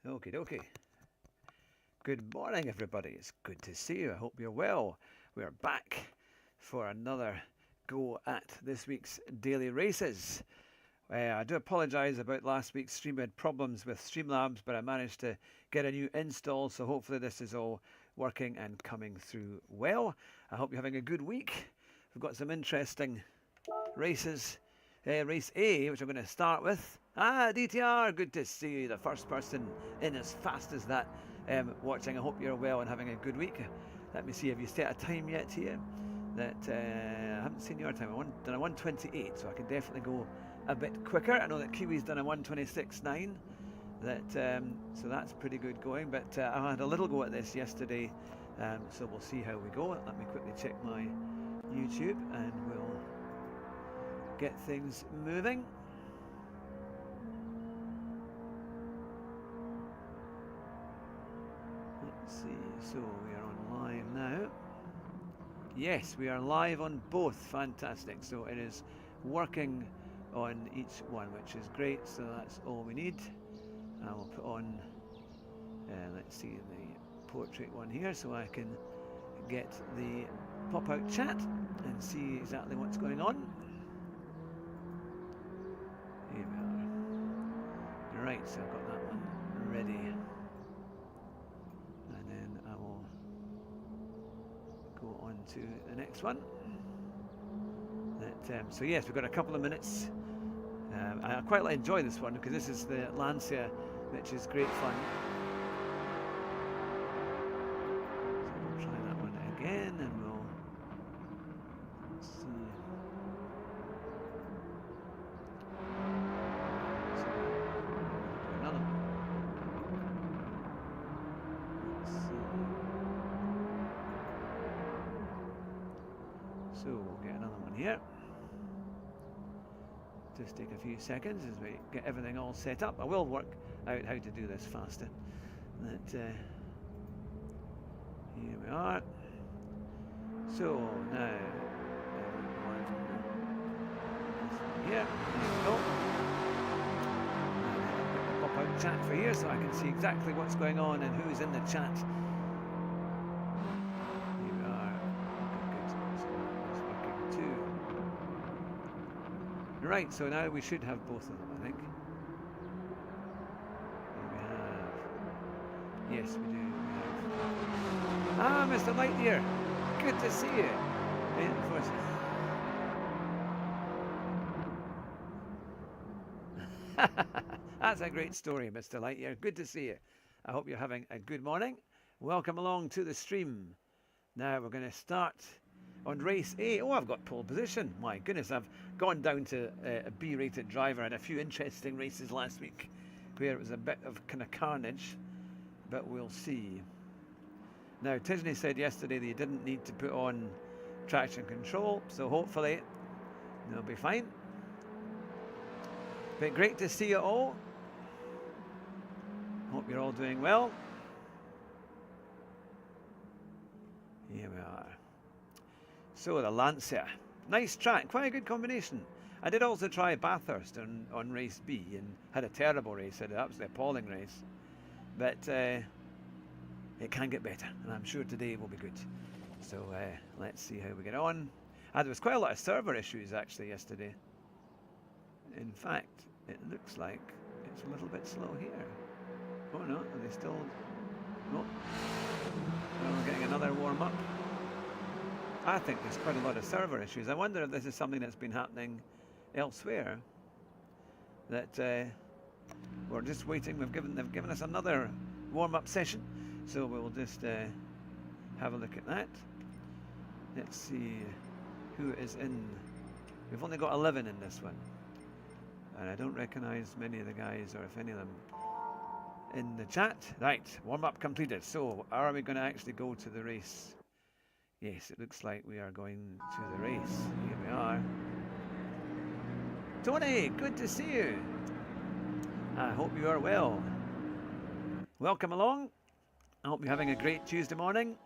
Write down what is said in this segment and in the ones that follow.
Okie dokie. Good morning, everybody. It's good to see you. I hope you're well. We're back for another go at this week's daily races. I do apologise about last week's stream. We had problems with Streamlabs, but I managed to get a new install, so hopefully this is all working and coming through well. I hope you're having a good week. We've got some interesting races. Race A, which I'm going to start with. DTR, good to see you. The first person in as fast as that watching. I hope you're well and having a good week. Let me see, have you set a time yet here? That I haven't seen your time. I've done a 1:28, so I can definitely go a bit quicker. I know that Kiwi's done a 1:26.9. So that's pretty good going. But I had a little go at this yesterday, so we'll see how we go. Let me quickly check my YouTube and we'll get things moving. Let's see, so we are on live now. Yes, we are live on both. Fantastic. So it is working on each one, which is great. So that's all we need. I will put on, let's see, the portrait one here so I can get the pop-out chat and see exactly what's going on. Here we are. Right, so I've got that one ready. And then I will go on to the next one. So yes, we've got a couple of minutes. I quite enjoy this one because this is the Lancia, which is great fun. So we'll try that one again and we'll see. So we'll get another one here. Just take a few seconds as we get everything all set up. I will work out how to do this faster. Here we are. So now here we go. Pop out chat for here so I can see exactly what's going on and who's in the chat. Right, so now we should have both of them, I think. We have... Yes, we do. We have... Mr. Lightyear! Good to see you! That's a great story, Mr. Lightyear. Good to see you. I hope you're having a good morning. Welcome along to the stream. Now we're going to start on race A. Oh, I've got pole position. My goodness, I've gone down to a B-rated driver. I had a few interesting races last week where it was a bit of kind of carnage, but we'll see. Now, Tisney said yesterday that you didn't need to put on traction control, so hopefully they'll be fine. But great to see you all. Hope you're all doing well. Here we are. So the Lancia, nice track, quite a good combination. I did also try Bathurst on race B and had a terrible race, an absolutely appalling race. But it can get better, and I'm sure today will be good. So let's see how we get on. There was quite a lot of server issues actually yesterday. In fact, it looks like it's a little bit slow here. Oh no, are they still? No. Well, we're getting another warm up. I think there's quite a lot of server issues. I wonder if this is something that's been happening elsewhere. That we're just waiting. They've given us another warm-up session, so we'll just have a look at that. Let's see who is in. We've only got 11 in this one, and I don't recognise many of the guys, or if any of them in the chat. Right, warm-up completed. So are we going to actually go to the race? Yes, it looks like we are going to the race. Here we are. Tony, good to see you. I hope you are well. Welcome along. I hope you're having a great Tuesday morning,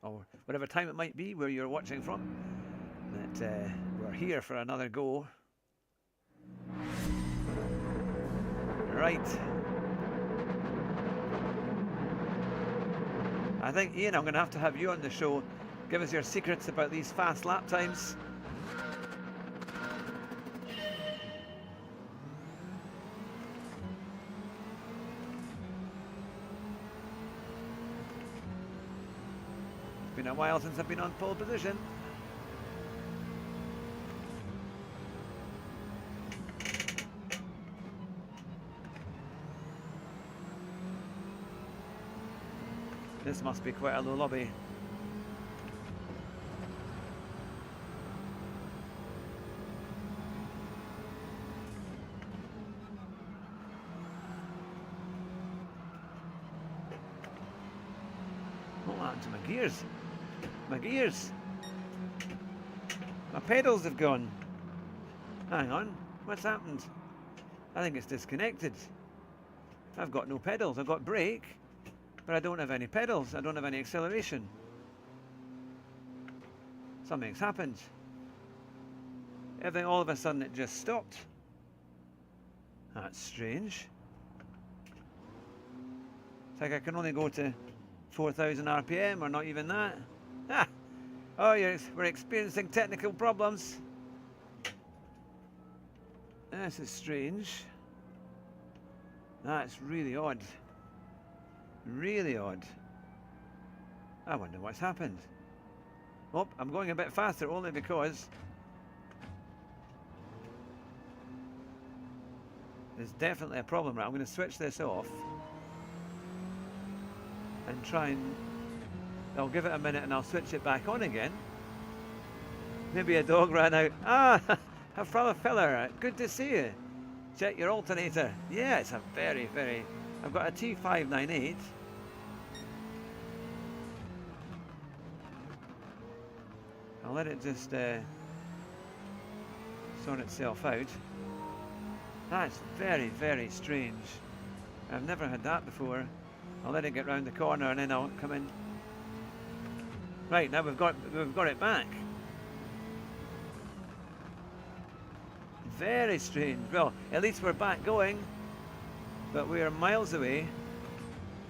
or whatever time it might be where you're watching from. That we're here for another go. Right. I think, Ian, I'm going to have you on the show. Give us your secrets about these fast lap times. It's been a while since I've been on pole position. This must be quite a low lobby. What happened to my gears? My gears! My pedals have gone. Hang on, what's happened? I think it's disconnected. I've got no pedals. I've got brake, but I don't have any pedals. I don't have any acceleration. Something's happened. Everything, all of a sudden it just stopped. That's strange. It's like I can only go to 4,000 RPM or not even that. Ah! Oh, we're experiencing technical problems. This is strange. That's really odd. Really odd. I wonder what's happened. Oh, I'm going a bit faster only because there's definitely a problem. Right, I'm going to switch this off and try and I'll give it a minute and I'll switch it back on again. Maybe a dog ran out. Ah, a fella, good to see you. Check your alternator. Yeah, it's a very, I've got a T598. I'll let it just sort itself out. That's very strange. I've never had that before. I'll let it get round the corner and then I'll come in. Right, now we've got it back. Very strange. Well, at least we're back going, but we're miles away.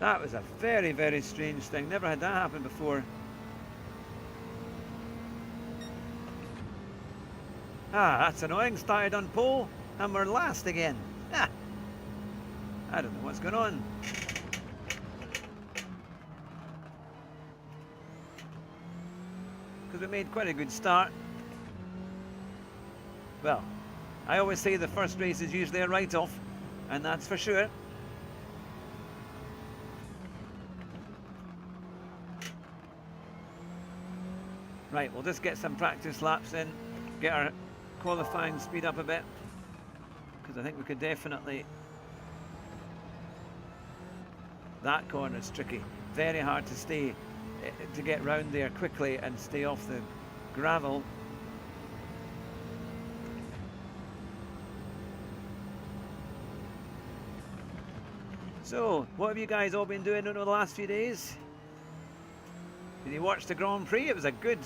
That was a very strange thing. Never had that happen before. Ah, that's annoying. Started on pole and we're last again. Ah, I don't know what's going on. Because we made quite a good start. Well, I always say the first race is usually a write-off, and that's for sure. Right, we'll just get some practice laps in, get our qualifying speed up a bit, because I think we could definitely... That corner's tricky, very hard to get round there quickly and stay off the gravel. So, what have you guys all been doing over the last few days? Did you watch the Grand Prix? It was a good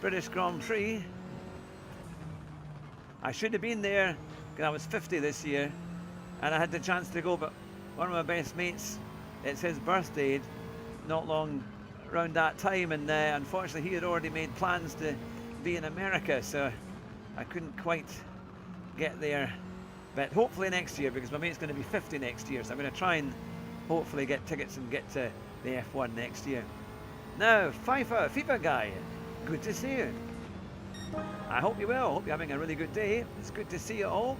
British Grand Prix. I should have been there because I was 50 this year and I had the chance to go, but one of my best mates, it's his birthday not long around that time, and unfortunately he had already made plans to be in America, so I couldn't quite get there. But hopefully next year, because my mate's going to be 50 next year, so I'm going to try and hopefully get tickets and get to the F1 next year. Now, FIFA guy, good to see you. I hope you will. I hope you're having a really good day. It's good to see you all.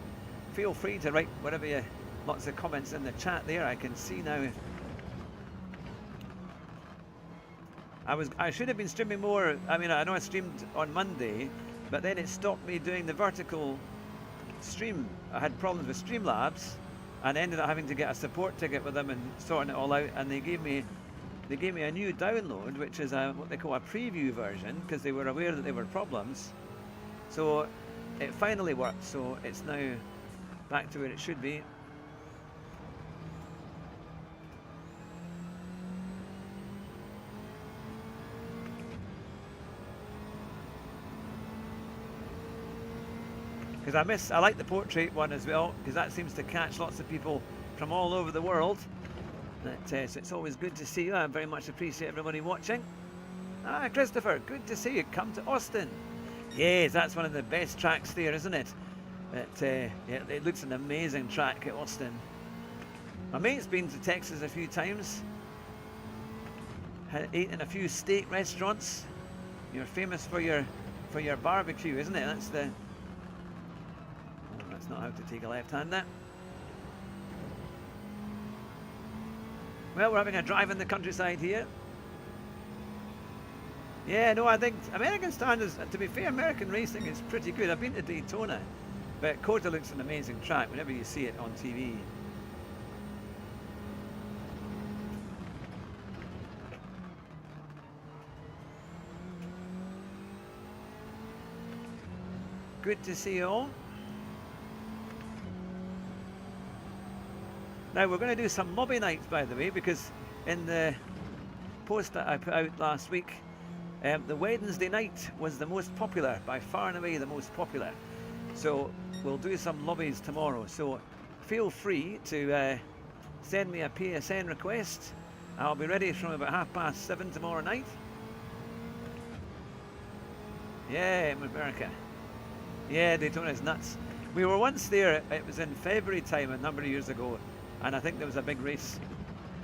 Feel free to write whatever you, lots of comments in the chat there. I can see now. I should have been streaming more. I mean, I know I streamed on Monday, but then it stopped me doing the vertical stream. I had problems with Streamlabs and ended up having to get a support ticket with them and sorting it all out, and they gave me a new download, which is what they call a preview version, because they were aware that there were problems. So it finally worked, so it's now back to where it should be. Because I like the portrait one as well, because that seems to catch lots of people from all over the world. So it's always good to see you. I very much appreciate everybody watching. Ah, Christopher, good to see you. Come to Austin. Yes, that's one of the best tracks there, isn't it? Yeah, it looks an amazing track at Austin. My mate's been to Texas a few times. Eaten in a few steak restaurants. You're famous for your barbecue, isn't it? That's the. Oh, that's not how to take a left-hander. Well, we're having a drive in the countryside here. Yeah, no, I think American standards, to be fair, American racing is pretty good. I've been to Daytona, but COTA looks an amazing track whenever you see it on TV. Good to see you all. Now we're going to do some lobby nights, by the way, because in the post that I put out last week, the Wednesday night was the most popular, by far and away the most popular. So we'll do some lobbies tomorrow. So feel free to send me a PSN request. I'll be ready from about 7:30 tomorrow night. Yeah, in America. Yeah, Daytona's nuts. We were once there, it was in February time a number of years ago, and I think there was a big race.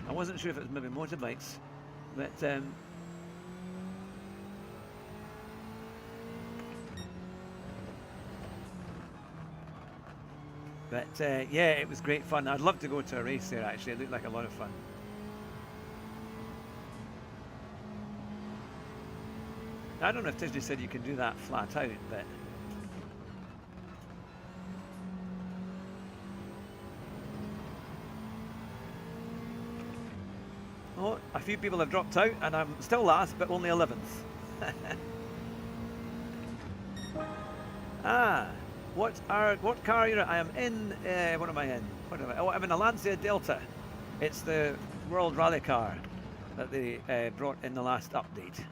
I wasn't sure if it was maybe motorbikes, but yeah, it was great fun. I'd love to go to a race there actually, it looked like a lot of fun. I don't know if Tisney said you can do that flat out, but oh, a few people have dropped out and I'm still last, but only 11th. Ah, what car are you in? I am in, what am I in? Oh, I'm in a Lancia Delta. It's the World Rally car that they brought in the last update.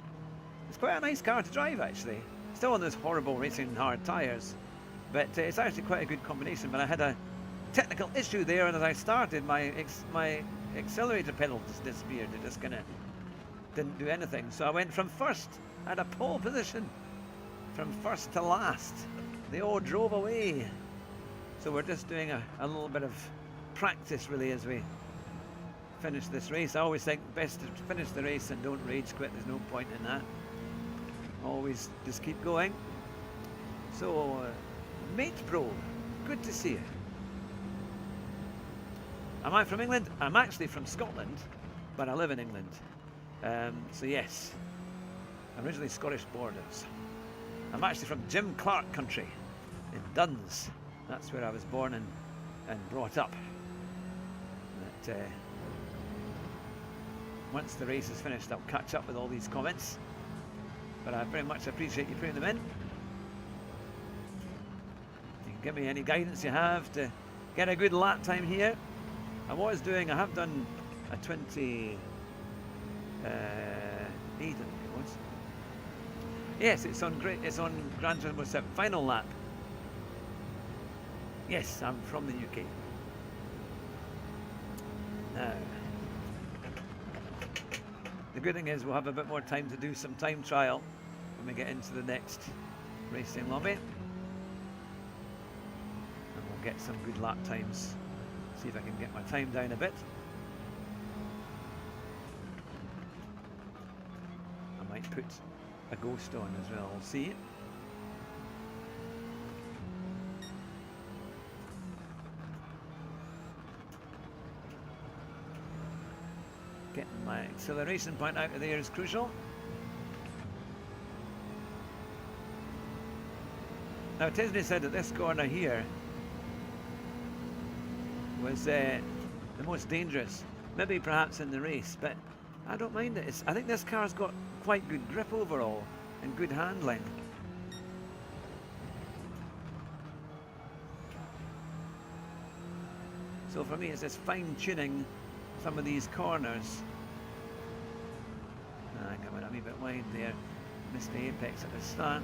It's quite a nice car to drive actually. Still on those horrible racing hard tyres, but it's actually quite a good combination. But I had a technical issue there, and as I started, my accelerator pedal just disappeared. It just kind of didn't do anything. So I went from first, I had a pole position, from first to last. They all drove away. So we're just doing a little bit of practice really as we finish this race. I always think best to finish the race and don't rage quit. There's no point in that. Always just keep going. So, Mate Pro, good to see you. Am I from England? I'm actually from Scotland, but I live in England. So yes, originally Scottish borders. I'm actually from Jim Clark country, in Duns. That's where I was born and brought up. But, once the race is finished, I'll catch up with all these comments. But I very much appreciate you putting them in. You can give me any guidance you have to get a good lap time here. I have done a 28, I think it was. Yes, it's on Gran Turismo 7, final lap. Yes, I'm from the UK. Now, the good thing is we'll have a bit more time to do some time trial when we get into the next racing lobby. And we'll get some good lap times. See if I can get my time down a bit. I might put a ghost on as well, we'll see. Getting my acceleration point out of there is crucial. Now Tisney said that this corner here was the most dangerous, maybe perhaps in the race, but I don't mind it. I think this car's got quite good grip overall and good handling. So for me it's just fine-tuning some of these corners. I think I went a wee bit wide there, missed the apex at the start.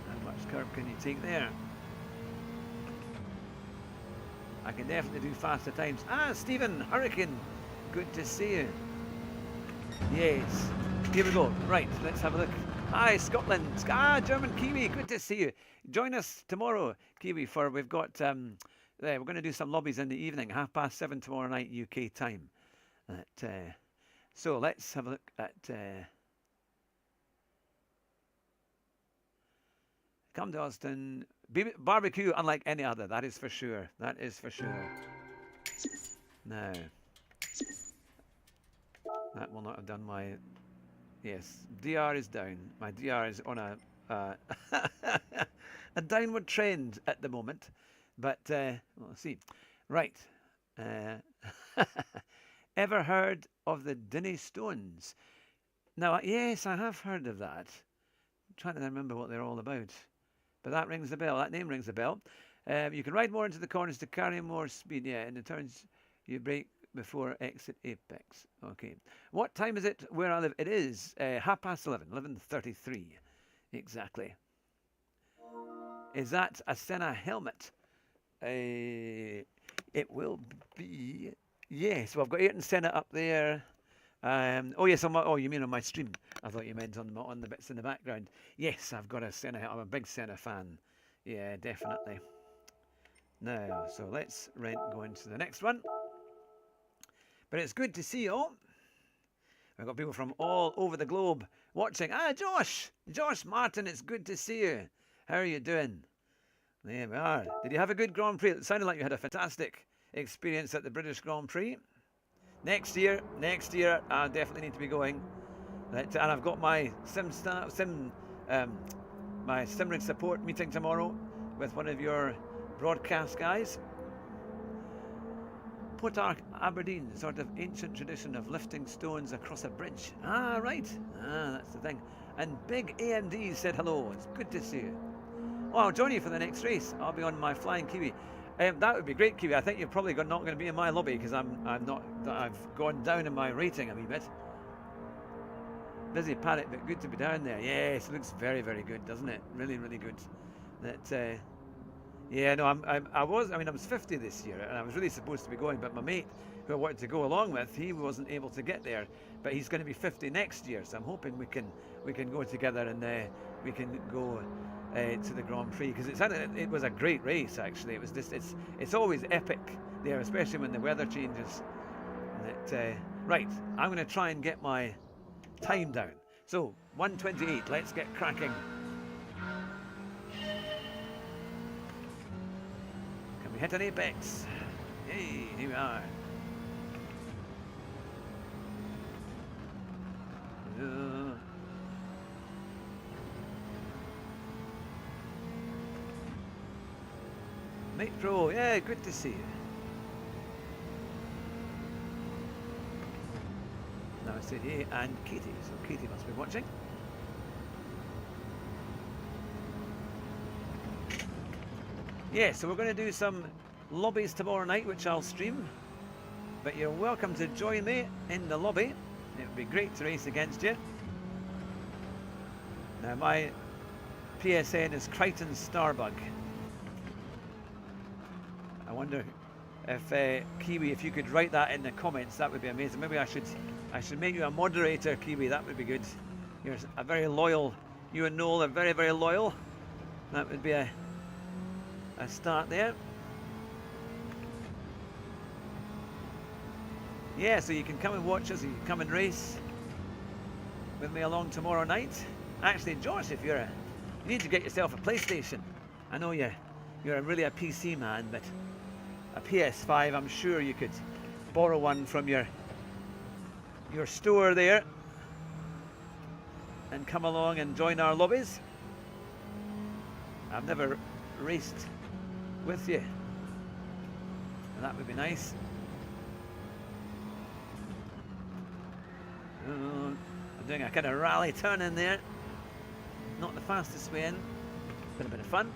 How much curb can you take there? I can definitely do faster times. Ah, Stephen, Hurricane, good to see you. Yes, here we go. Right, let's have a look. Hi, Scotland. Ah, German Kiwi, good to see you. Join us tomorrow, Kiwi, for we've got, we're going to do some lobbies in the evening, 7:30 tomorrow night UK time. So let's have a look at... come to Austin. Barbecue unlike any other, that is for sure. That is for sure. Now, that will not have done my... Yes, DR is down. My DR is on a a downward trend at the moment. But, we'll see. Right. Ever heard of the Dinnie Stones? Now, yes, I have heard of that. I'm trying to remember what they're all about. But that rings a bell. That name rings a bell. You can ride more into the corners to carry more speed. Yeah, in the turns you brake before exit apex. Okay. What time is it where I live? It is 11:30, 11:33. Exactly. Is that a Senna helmet? It will be... Yes, well, I've got Ayrton Senna up there. Oh yes, oh you mean on my stream? I thought you meant on the bits in the background. Yes, I've got a Senna. I'm a big Senna fan. Yeah, definitely. Now, so let's go into the next one. But it's good to see you all. We've got people from all over the globe watching. Ah, Josh Martin, it's good to see you. How are you doing? There we are. Did you have a good Grand Prix? It sounded like you had a fantastic experience at the British Grand Prix. Next year, I definitely need to be going. And I've got my my Simrig support meeting tomorrow with one of your broadcast guys. Potarch, Aberdeen, sort of ancient tradition of lifting stones across a bridge. Ah, right. Ah, that's the thing. And Big AMD said hello. It's good to see you. Oh, I'll join you for the next race. I'll be on my Flying Kiwi. That would be great, Kiwi. I think you're probably not going to be in my lobby because I've gone down in my rating a wee bit. Busy paddock, but good to be down there. Yes, it looks very, very good, doesn't it? Really, really good. That, yeah, no, I was 50 this year, and I was really supposed to be going, but my mate, who I wanted to go along with, he wasn't able to get there. But he's going to be 50 next year, so I'm hoping we can go together and we can go to the Grand Prix, because it was a great race actually. It was just it's always epic there, especially when the weather changes. Right, I'm going to try and get my time down. So 1:28. Let's get cracking. Can we hit an apex? Hey, here we are. Mate Pro, yeah, good to see you. Now I say hey, and Katie, so Katie must be watching. Yeah, so we're going to do some lobbies tomorrow night, which I'll stream. But you're welcome to join me in the lobby. It would be great to race against you. Now my PSN is Crichton Starbug. I wonder if Kiwi, if you could write that in the comments, that would be amazing. Maybe I should make you a moderator, Kiwi. That would be good. You're a very loyal. You and Noel are very, very loyal. That would be a start there. Yeah, so you can come and watch us. You can come and race with me along tomorrow night. Actually, Josh, if you need to get yourself a PlayStation. I know you're really a PC man, but a PS5, I'm sure you could borrow one from your store there and come along and join our lobbies. I've never raced with you, and that would be nice. I'm doing a kind of rally turn in there. Not the fastest way in. Been a bit of fun.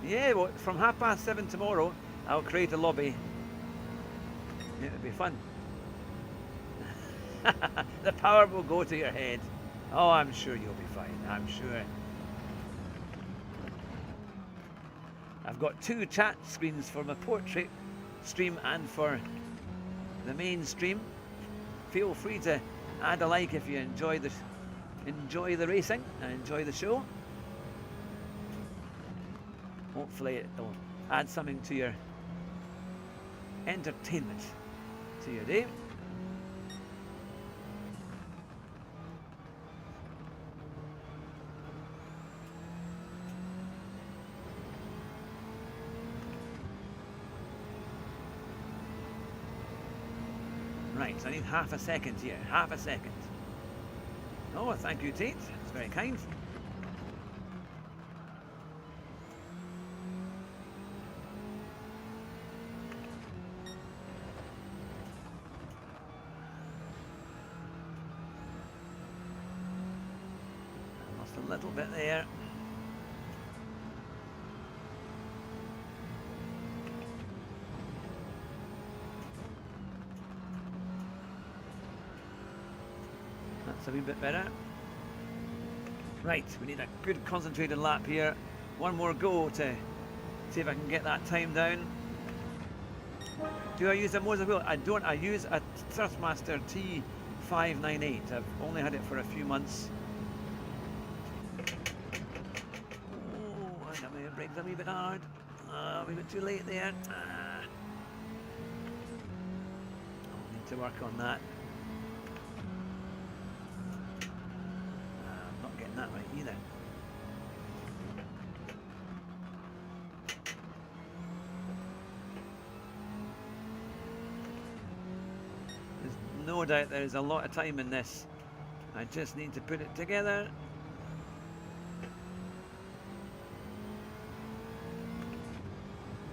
Yeah, well, from 7:30 tomorrow, I'll create a lobby. Yeah, it'll be fun. The power will go to your head. Oh, I'm sure you'll be fine. I'm sure. I've got 2 chat screens for my portrait stream and for the main stream. Feel free to add a like if you enjoy the racing and enjoy the show. Hopefully it'll add something to your entertainment to your day. Right, so I need half a second here, half a second. Oh, thank you, Tate. It's very kind. I lost a little bit there. That's a wee bit better. Right, we need a good concentrated lap here. One more go to see if I can get that time down. Do I use a Moser wheel? I don't. I use a Thrustmaster T598. I've only had it for a few months. Oh, I got my brakes a wee bit hard. A wee bit too late there. I'll need to work on that. That right either. There's no doubt there's a lot of time in this. I just need to put it together.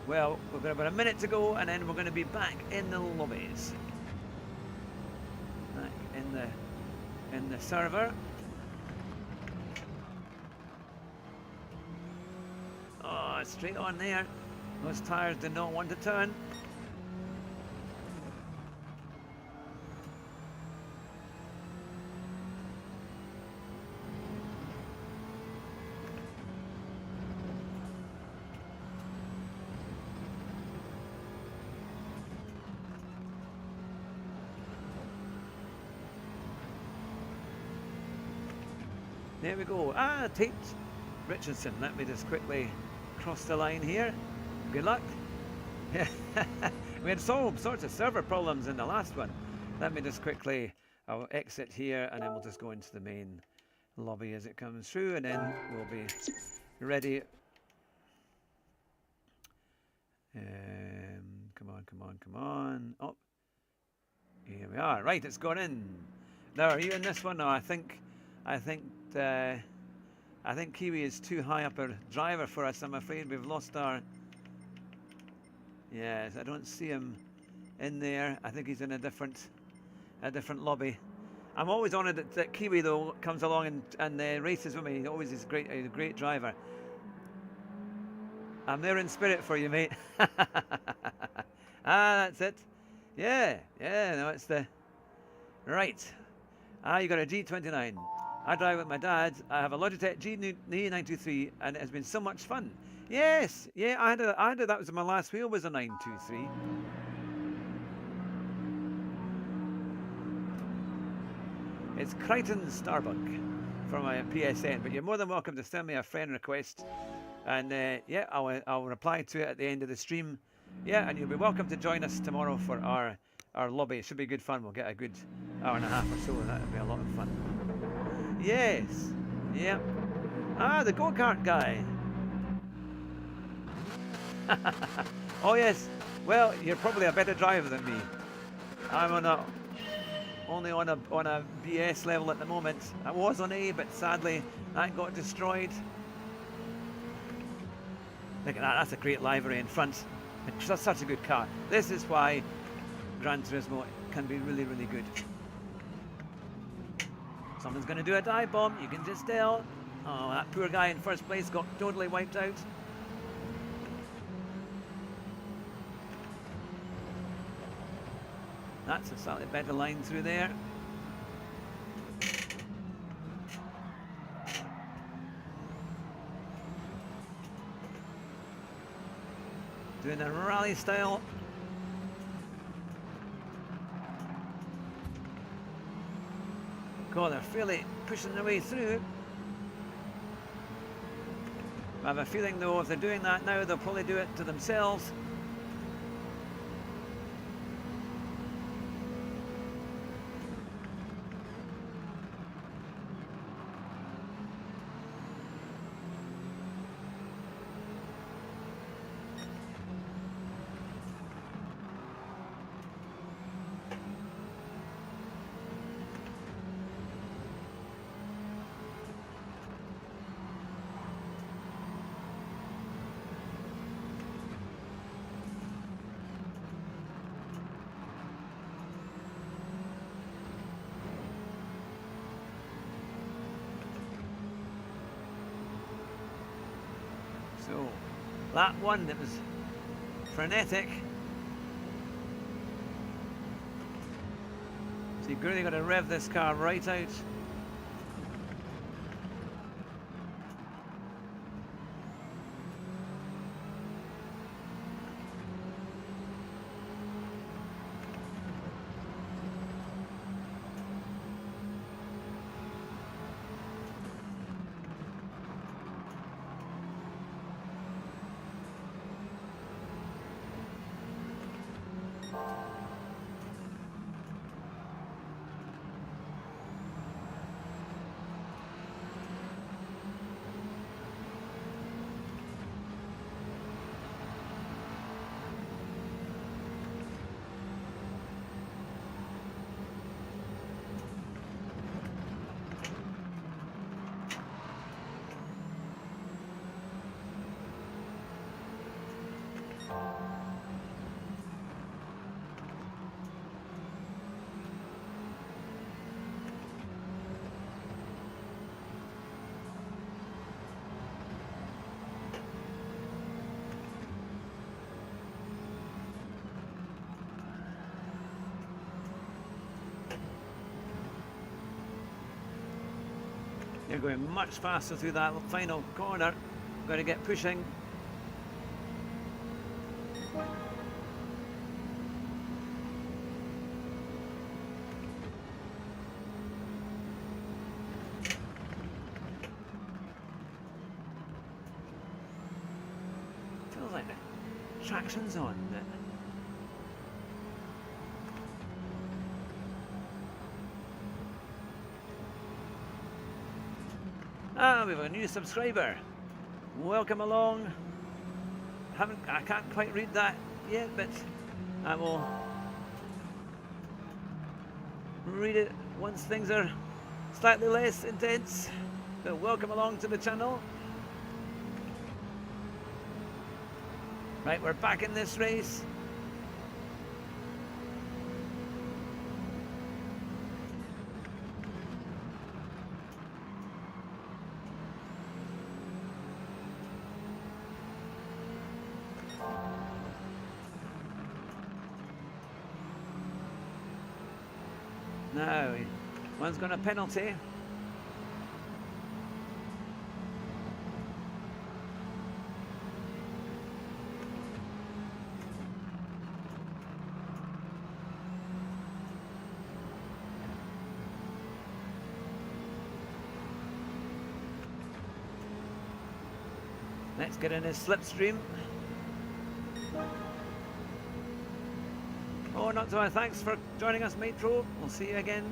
Well, we've got about a minute to go and then we're going to be back in the lobbies. Back in the server. Straight on there. Those tyres did not want to turn. There we go. Tate Richardson. Let me just quickly cross the line here. Good luck. We had all sorts of server problems in the last one. Let me just quickly, I'll exit here and then we'll just go into the main lobby as it comes through and then we'll be ready. Come on, come on, come on. Oh, here we are. Right, it's gone in. Now, are you in this one? No, I think Kiwi is too high up a driver for us. I'm afraid we've lost our... Yes, I don't see him in there. I think he's in a different lobby. I'm always honoured that Kiwi, though, comes along and races with me. He always is great. He's a great driver. I'm there in spirit for you, mate. That's it. Yeah, no, it's the... Right. You got a G29. I drive with my dad. I have a Logitech G923 and it has been so much fun. Yes, yeah, I had a, that was my last wheel was a 923. It's Crichton Starbuck from my PSN, but you're more than welcome to send me a friend request and yeah, I'll reply to it at the end of the stream. Yeah, and you'll be welcome to join us tomorrow for our lobby. It should be good fun. We'll get a good hour and a half or so. That'll be a lot of fun. Yes. Yeah. The go-kart guy. Oh yes. Well, you're probably a better driver than me. I'm only on a BS level at the moment. I was on A, but sadly that got destroyed. Look at that. That's a great livery in front. It's such a good car. This is why Gran Turismo can be really, really good. Someone's going to do a dive bomb, you can just tell. Oh, that poor guy in first place got totally wiped out. That's a slightly better line through there. Doing a rally style. God, they're fairly pushing their way through. I have a feeling though, if they're doing that now, they'll probably do it to themselves. So, lap one, it was frenetic. So you've really got to rev this car right out. They're going much faster through that final corner. Got to get pushing. Feels like the traction's on. Ah, we have a new subscriber. Welcome along. I can't quite read that yet, but I will read it once things are slightly less intense. So welcome along to the channel. Right, we're back in this race. Now, one's got a penalty. Let's get in his slipstream. Oh, not so. Thanks for joining us, Mate Pro. We'll see you again.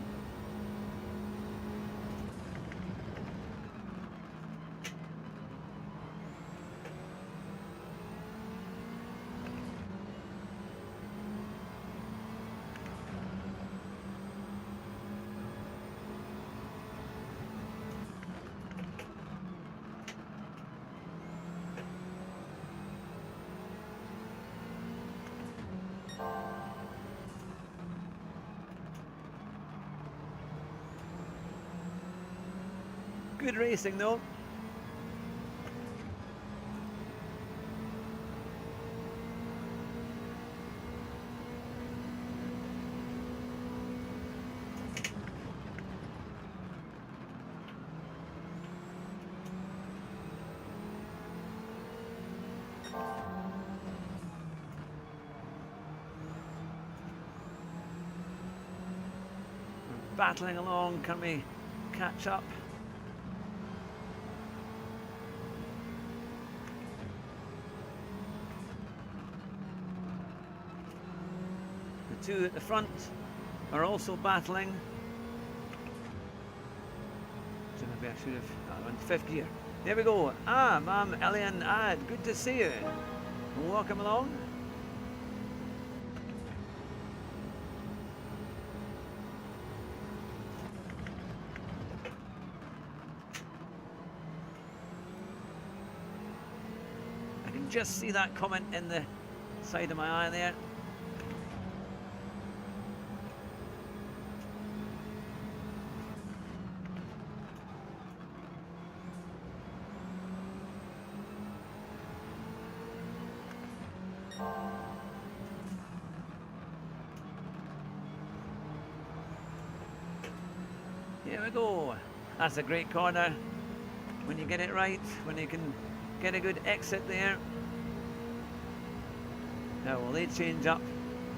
Good racing though. battling along. Can we catch up? The two at the front are also battling. So maybe I should have on fifth gear. There we go. Ma'am Elian Ad, good to see you. Welcome along. I can just see that comment in the side of my eye there. Here we go. That's a great corner when you get it right, when you can get a good exit there. Now will they change up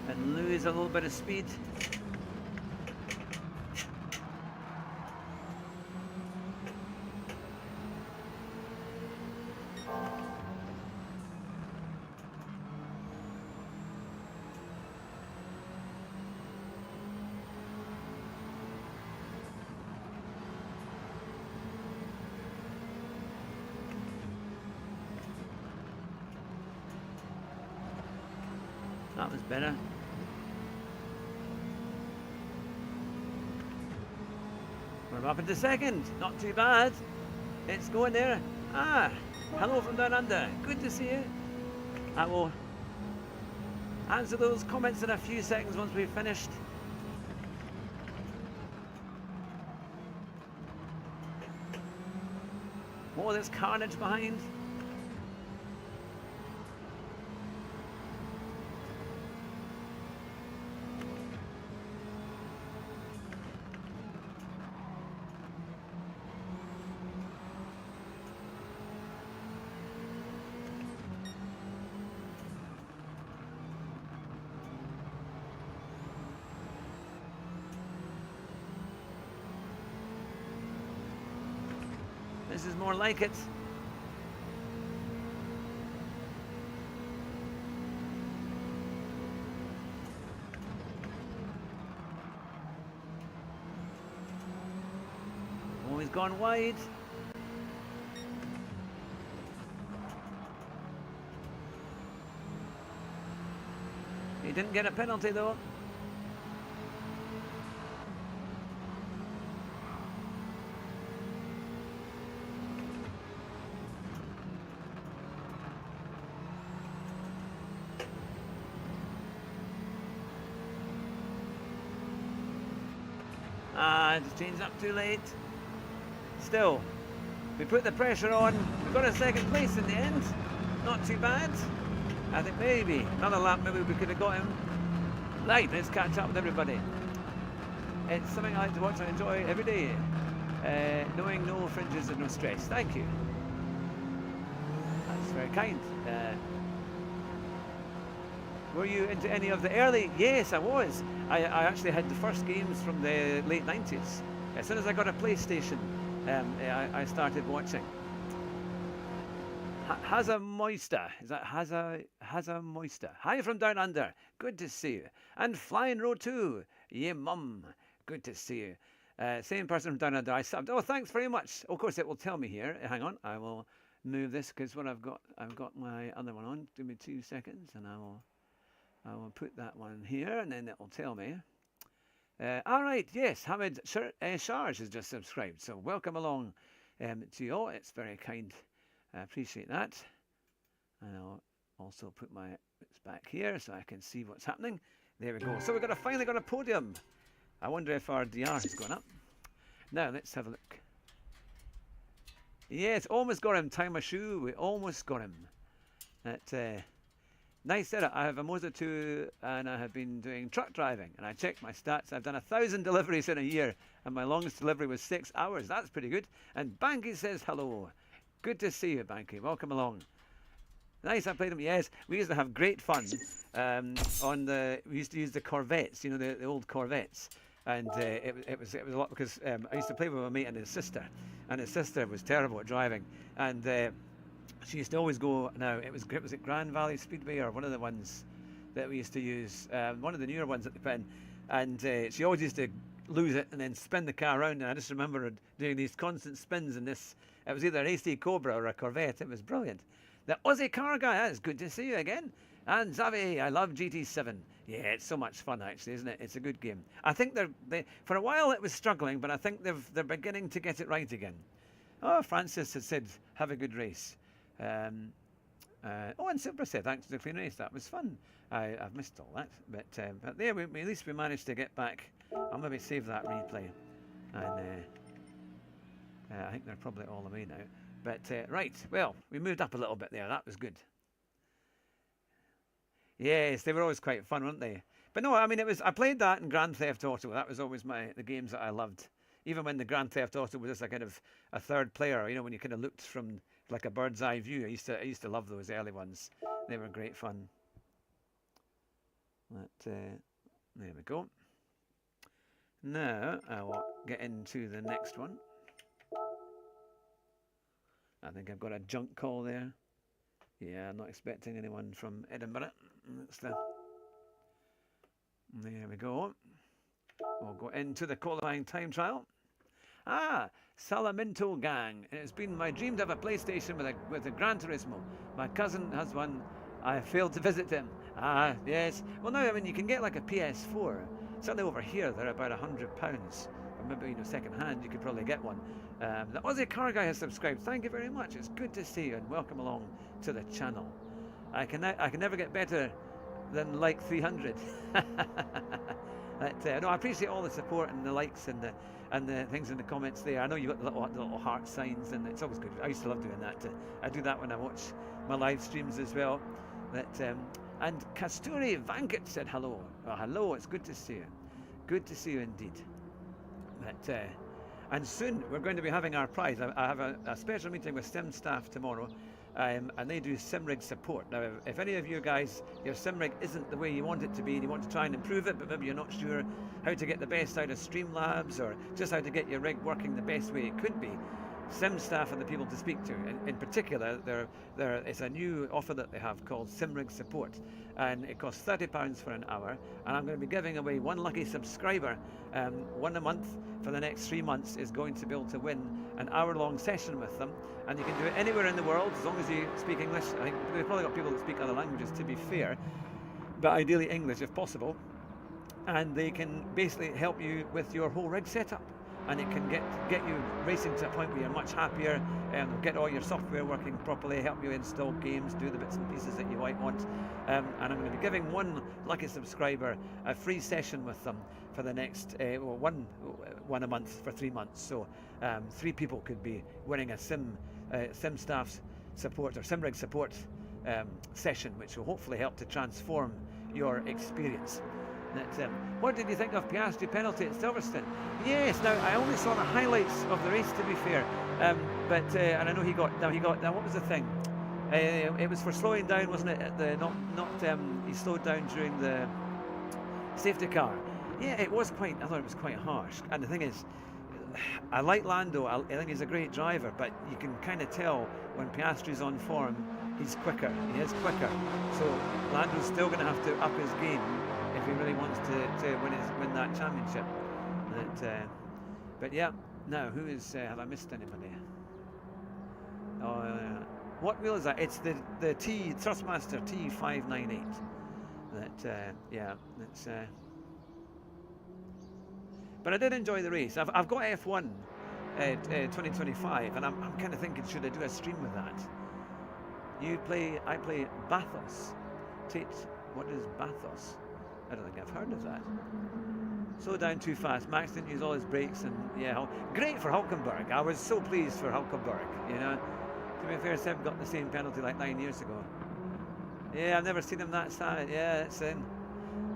and lose a little bit of speed? That was better. We're up into second. Not too bad. It's going there. Hello from down under. Good to see you. I will answer those comments in a few seconds once we've finished. Oh, there's carnage behind. This is more like it. Oh, he's gone wide. He didn't get a penalty though. Just changed up too late. Still, we put the pressure on. We got a second place in the end. Not too bad. I think maybe another lap, maybe we could have got him. Right, let's catch up with everybody. It's something I like to watch and enjoy every day. Knowing no fringes and no stress. Thank you. That's very kind. Were you into any of the early? Yes, I was. I actually had the first games from the late 90s. As soon as I got a PlayStation, I started watching. Haza Moister. Is that Haza Moister? Hi from down under. Good to see you. And Flying Row 2. Yeah, mum. Good to see you. Same person from down under. I subbed. Oh, thanks very much. Of course, it will tell me here. Hang on. I will move this because what I've got my other one on. Give me 2 seconds and I will put that one here and then it will tell me. All right, yes, Hamid Sharj has just subscribed, so welcome along to you all. It's very kind. I appreciate that. And I'll also put my bits back here so I can see what's happening. There we go. So we've finally got a podium. I wonder if our DR has gone up. Now let's have a look. Yes, almost got him. Time a shoe. We almost got him. Nice setup. I have a Moza 2 and I have been doing truck driving and I checked my stats. I've done 1,000 deliveries in a year and my longest delivery was 6 hours. That's pretty good. And Banky says hello. Good to see you, Banky. Welcome along. Nice, I played them. Yes, we used to have great fun we used to use the Corvettes, you know, the old Corvettes. and it was a lot because I used to play with my mate and his sister was terrible at driving, and she used to always go. Now was it Grand Valley Speedway or one of the ones that we used to use, one of the newer ones at the pin, and she always used to lose it and then spin the car around, and I just remember her doing these constant spins in this. It was either an AC Cobra or a Corvette. It was brilliant. The Aussie car guy, it's good to see you again. And Xavi, I love GT7. Yeah, it's so much fun actually, isn't it? It's a good game. I think they for a while it was struggling, but I think they're beginning to get it right again. Oh, Francis has said, have a good race. And Super said, thanks for the clean race. That was fun. I've missed all that, but there, at least we managed to get back. I'll maybe save that replay, and I think they're probably all the way now. But right, well, we moved up a little bit there. That was good. Yes, they were always quite fun, weren't they? But no, I mean, I played that in Grand Theft Auto. That was always the games that I loved. Even when the Grand Theft Auto was just a kind of a third player, you know, when you kind of looked from like a bird's eye view. I used to love those early ones. They were great fun. There we go. Now I will get into the next one. I think I've got a junk call there. Yeah, I'm not expecting anyone from Edinburgh. There we go. We'll go into the qualifying time trial. Salaminto Gang. It's been my dream to have a PlayStation with a Gran Turismo. My cousin has one. I failed to visit him. Yes. Well, now, I mean, you can get like a PS4. Certainly over here, they're about £100. Or maybe, second hand, you could probably get one. The Aussie Car Guy has subscribed. Thank you very much. It's good to see you and welcome along to the channel. I can never get better than like 300. No, I appreciate all the support and the likes and the things in the comments there. I know you got the little heart signs, and it's always good. I used to love doing that. I do that when I watch my live streams as well. And Kasturi Vankit said hello. Oh, hello, it's good to see you. Good to see you indeed. And soon we're going to be having our prize. I have a special meeting with Sim staff tomorrow, and they do SimRig support. Now, if any of you guys, your SimRig isn't the way you want it to be, and you want to try and improve it, but maybe you're not sure how to get the best out of Streamlabs, or just how to get your rig working the best way it could be, Sim staff are the people to speak to. In particular, it's a new offer that they have called SimRig Support, and it costs £30 for an hour, and I'm going to be giving away one lucky subscriber. One a month for the next 3 months is going to be able to win an hour-long session with them, and you can do it anywhere in the world as long as you speak English. I think we've probably got people that speak other languages, to be fair, but ideally English if possible, and they can basically help you with your whole rig setup. And it can get you racing to a point where you're much happier, and get all your software working properly, help you install games, do the bits and pieces that you might want. And I'm going to be giving one lucky subscriber a free session with them for the next one a month for 3 months. So 3 people could be winning a Sim staff support or SimRig support session, which will hopefully help to transform your experience. What did you think of Piastri penalty at Silverstone? Yes, now I only saw the highlights of the race, to be fair, but and I know he got now what was the thing? It was for slowing down, wasn't it? At the he slowed down during the safety car. Yeah, it was quite. I thought it was quite harsh. And the thing is, I like Lando. I think he's a great driver, but you can kind of tell when Piastri's on form, he's quicker. He is quicker. So Lando's still going to have to up his game if he really wants to win that championship. But yeah, now who is? Have I missed anybody? What wheel is that? It's the Thrustmaster T598. Yeah, it's. But I did enjoy the race. I've got F1 2025, and I'm kind of thinking, should I do a stream with that? I play Bathos. Tate, what is Bathos? I don't think I've heard of that. Slow down too fast. Max didn't use all his brakes, and yeah, great for Hulkenberg. I was so pleased for Hulkenberg. To be fair, Seb got the same penalty like 9 years ago. Yeah, I've never seen him that sad. Yeah, it's in.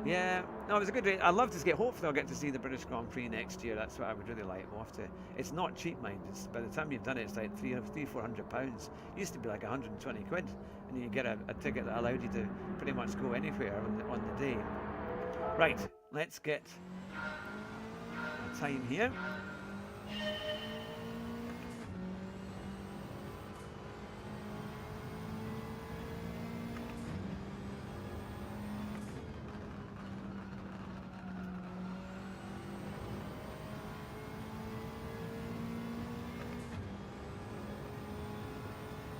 Yeah, no, it was a good race. I'd love to hopefully I'll get to see the British Grand Prix next year. That's what I would really like. We'll have to. It's not cheap, mind. By the time you've done it, it's like £300-400. Used to be like 120 quid, and you get a ticket that allowed you to pretty much go anywhere on the day. Right, let's get time here.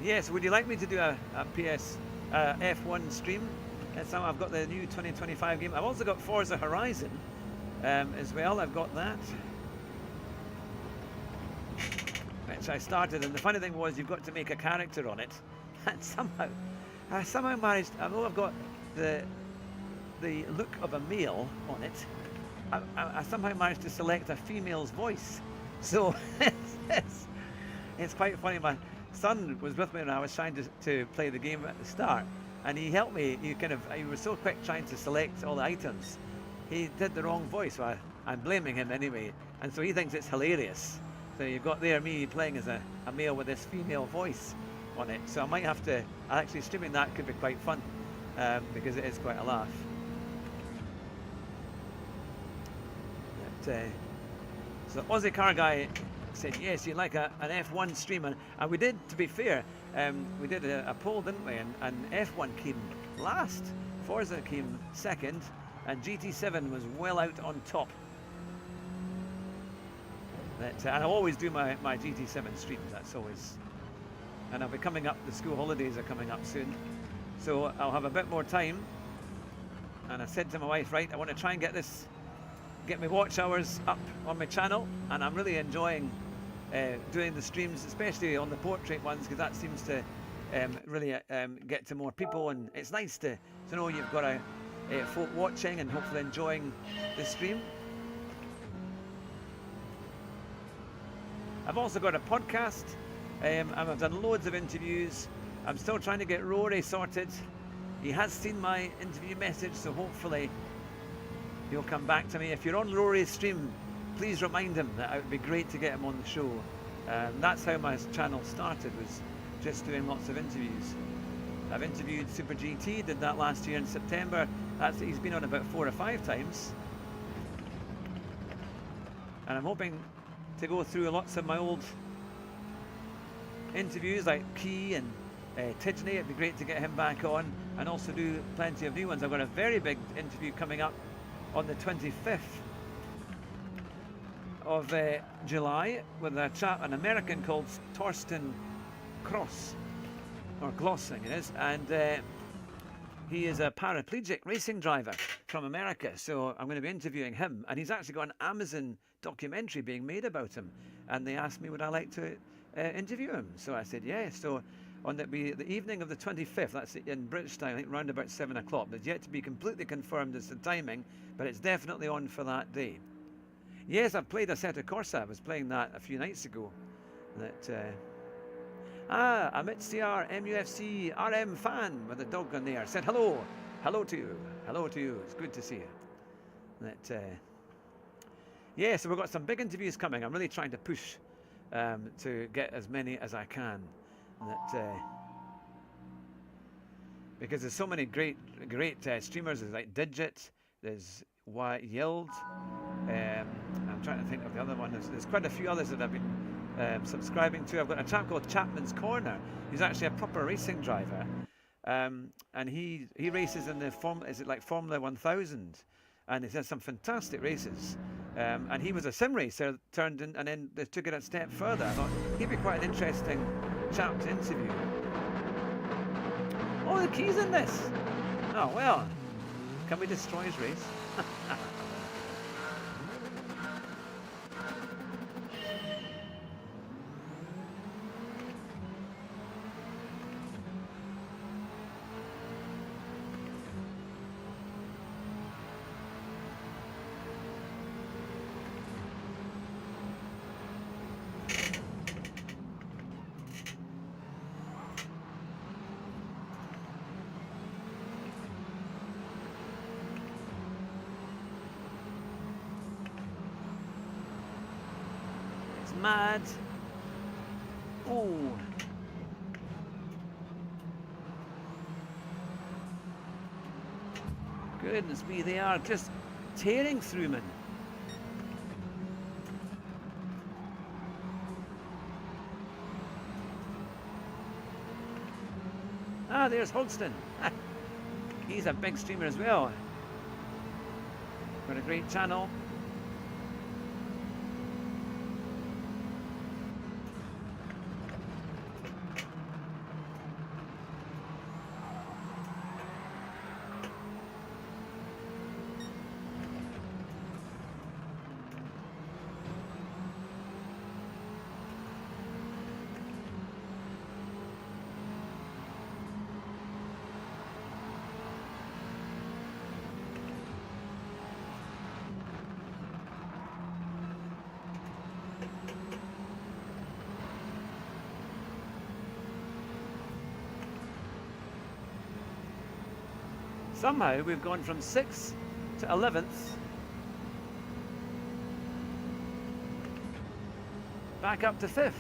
Yes, would you like me to do a F1 stream? So I've got the new 2025 game. I've also got Forza Horizon as well. I've got that, which I started. And the funny thing was, you've got to make a character on it, and I somehow managed. Although I've got the look of a male on it, I somehow managed to select a female's voice. So it's quite funny. My son was with me when I was trying to play the game at the start, and he helped me. He was so quick trying to select all the items, he did the wrong voice. So I'm blaming him anyway, and so he thinks it's hilarious. So you've got there me playing as a male with this female voice on it. So I might have to actually streaming that could be quite fun, because it is quite a laugh. But, so Aussie Car Guy said yes, you'd like an F1 stream, and we did, to be fair. We did a poll, didn't we? And F1 came last, Forza came second, and GT7 was well out on top. And I always do my GT7 streams. That's always, and I'll be coming up. The school holidays are coming up soon, so I'll have a bit more time. And I said to my wife, right, I want to try and get my watch hours up on my channel, and I'm really enjoying doing the streams, especially on the portrait ones, because that seems to really get to more people, and it's nice to know you've got folk watching and hopefully enjoying the stream. I've also got a podcast, and I've done loads of interviews. I'm still trying to get Rory sorted. He has seen my interview message, so hopefully he'll come back to me. If you're on Rory's stream, please remind him that it would be great to get him on the show. That's how my channel started, was just doing lots of interviews. I've interviewed Super GT, did that last year in September. He's been on about 4 or 5 times. And I'm hoping to go through lots of my old interviews, like Key and Tidney. It'd be great to get him back on, and also do plenty of new ones. I've got a very big interview coming up on the 25th of July with a chap, an American called Torsten Cross, or Glossing it is, and he is a paraplegic racing driver from America. So I'm going to be interviewing him, and he's actually got an Amazon documentary being made about him, and they asked me would I like to interview him. So I said yes. So on the evening of the 25th, that's in British time, I think round about 7 o'clock. It's yet to be completely confirmed as the timing, but it's definitely on for that day. Yes, I've played Assetto Corsa. I was playing that a few nights ago. Amit CR MUFC RM fan with a dog on there said hello. Hello to you. Hello to you. It's good to see you. Yeah, so we've got some big interviews coming. I'm really trying to push to get as many as I can. Because there's so many great streamers. There's like Digit, there's Yield. I'm trying to think of the other one. There's quite a few others that I've been subscribing to. I've got a chap called Chapman's Corner. He's actually a proper racing driver, and he races in the Formula 1000, and he has some fantastic races. And he was a sim racer, turned in, and then they took it a step further. I thought he'd be quite an interesting chap to interview. Oh, the key's in this. Oh well, can we destroy his race? Mad. Oh. Goodness me, they are just tearing through me. Ah, there's Hogston. He's a big streamer as well. Got a great channel. Somehow we've gone from 6th to 11th, back up to 5th.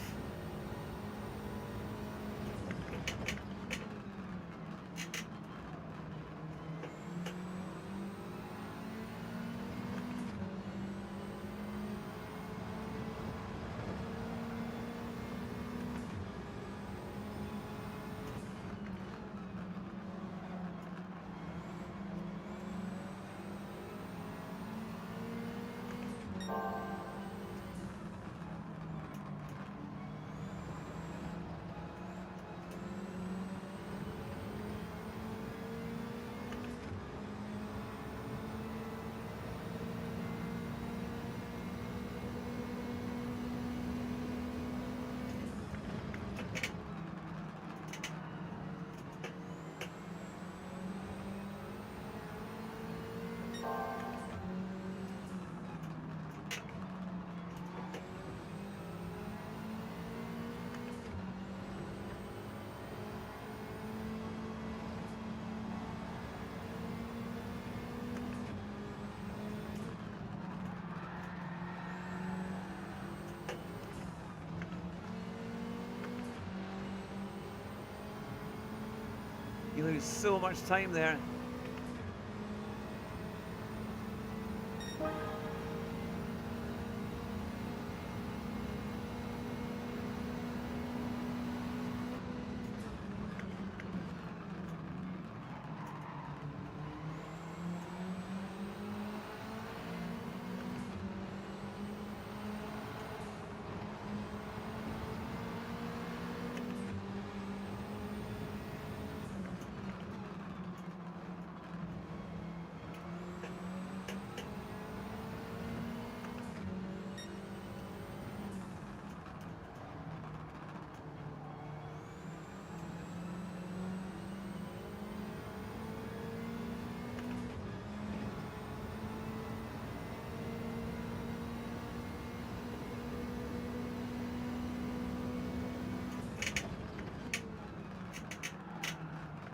You lose so much time there.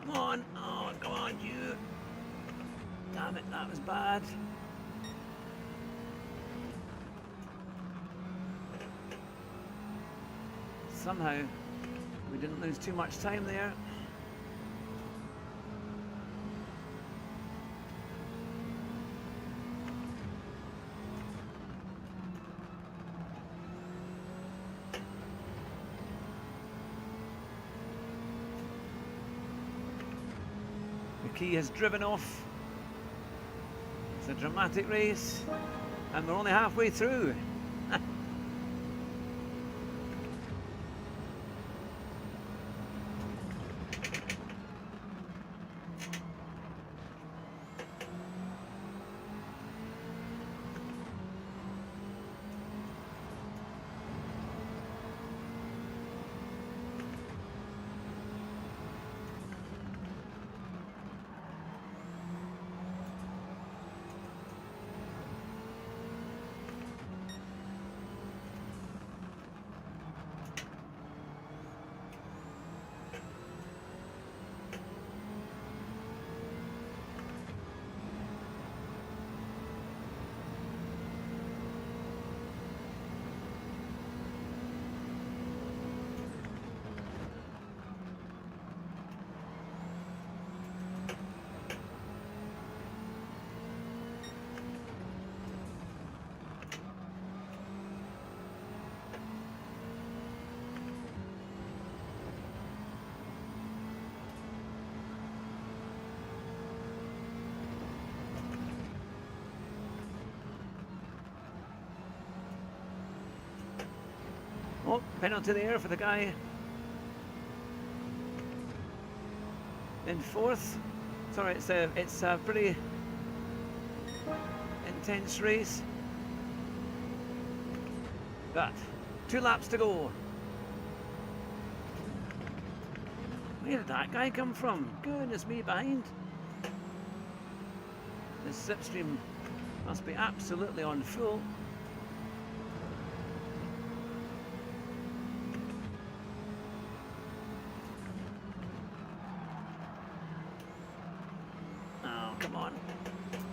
Come on, oh, come on, you. Damn it, that was bad. Somehow, we didn't lose too much time there. He has driven off. It's a dramatic race, and we're only halfway through. Penalty there for the guy in fourth. Sorry, it's a pretty intense race. But 2 laps to go. Where did that guy come from? Goodness me, behind. This slipstream must be absolutely on full. Oh, come on.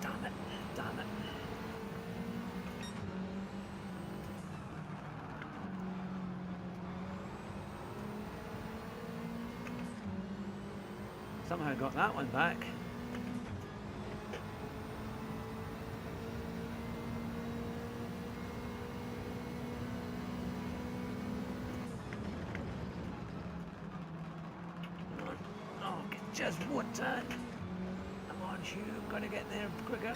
Damn it. Damn it. Somehow got that one back. Oh, just one time. Come on, Hugh, gotta get there quicker.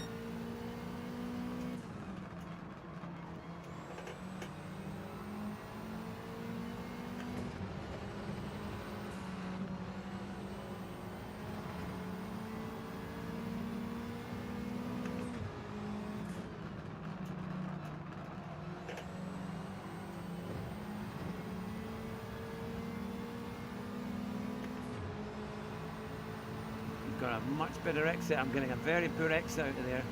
Got a much better exit. I'm getting a very poor exit out of there.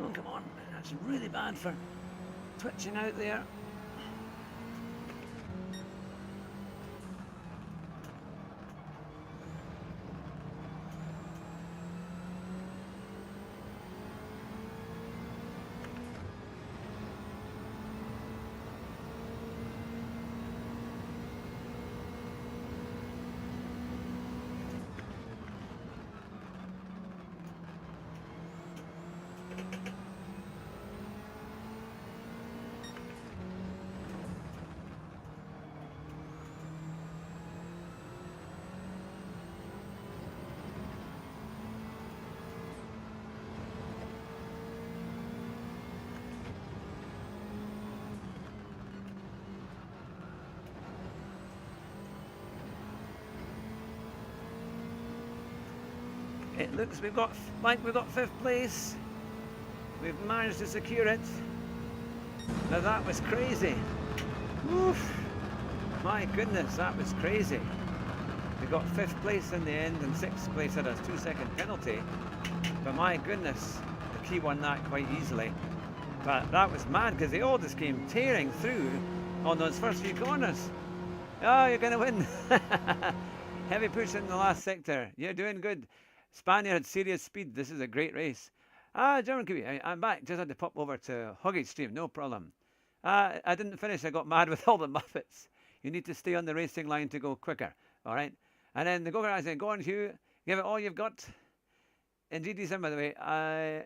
Oh, come on. That's really bad for twitching out there. It looks we've got 5th place. We've managed to secure it. Now that was crazy. Oof. My goodness, that was crazy. We got 5th place in the end, and 6th place had a 2-second penalty. But my goodness, the key won that quite easily. But that was mad because they all just came tearing through on those first few corners. Oh, you're going to win. Heavy push in the last sector. You're doing good. Spaniard had serious speed. This is a great race. German Kiwi, I'm back. Just had to pop over to Huggy Stream. No problem. I didn't finish. I got mad with all the Muppets. You need to stay on the racing line to go quicker. All right. And then the go-kart said, go on, Hugh. Give it all you've got. In GT7, by the way,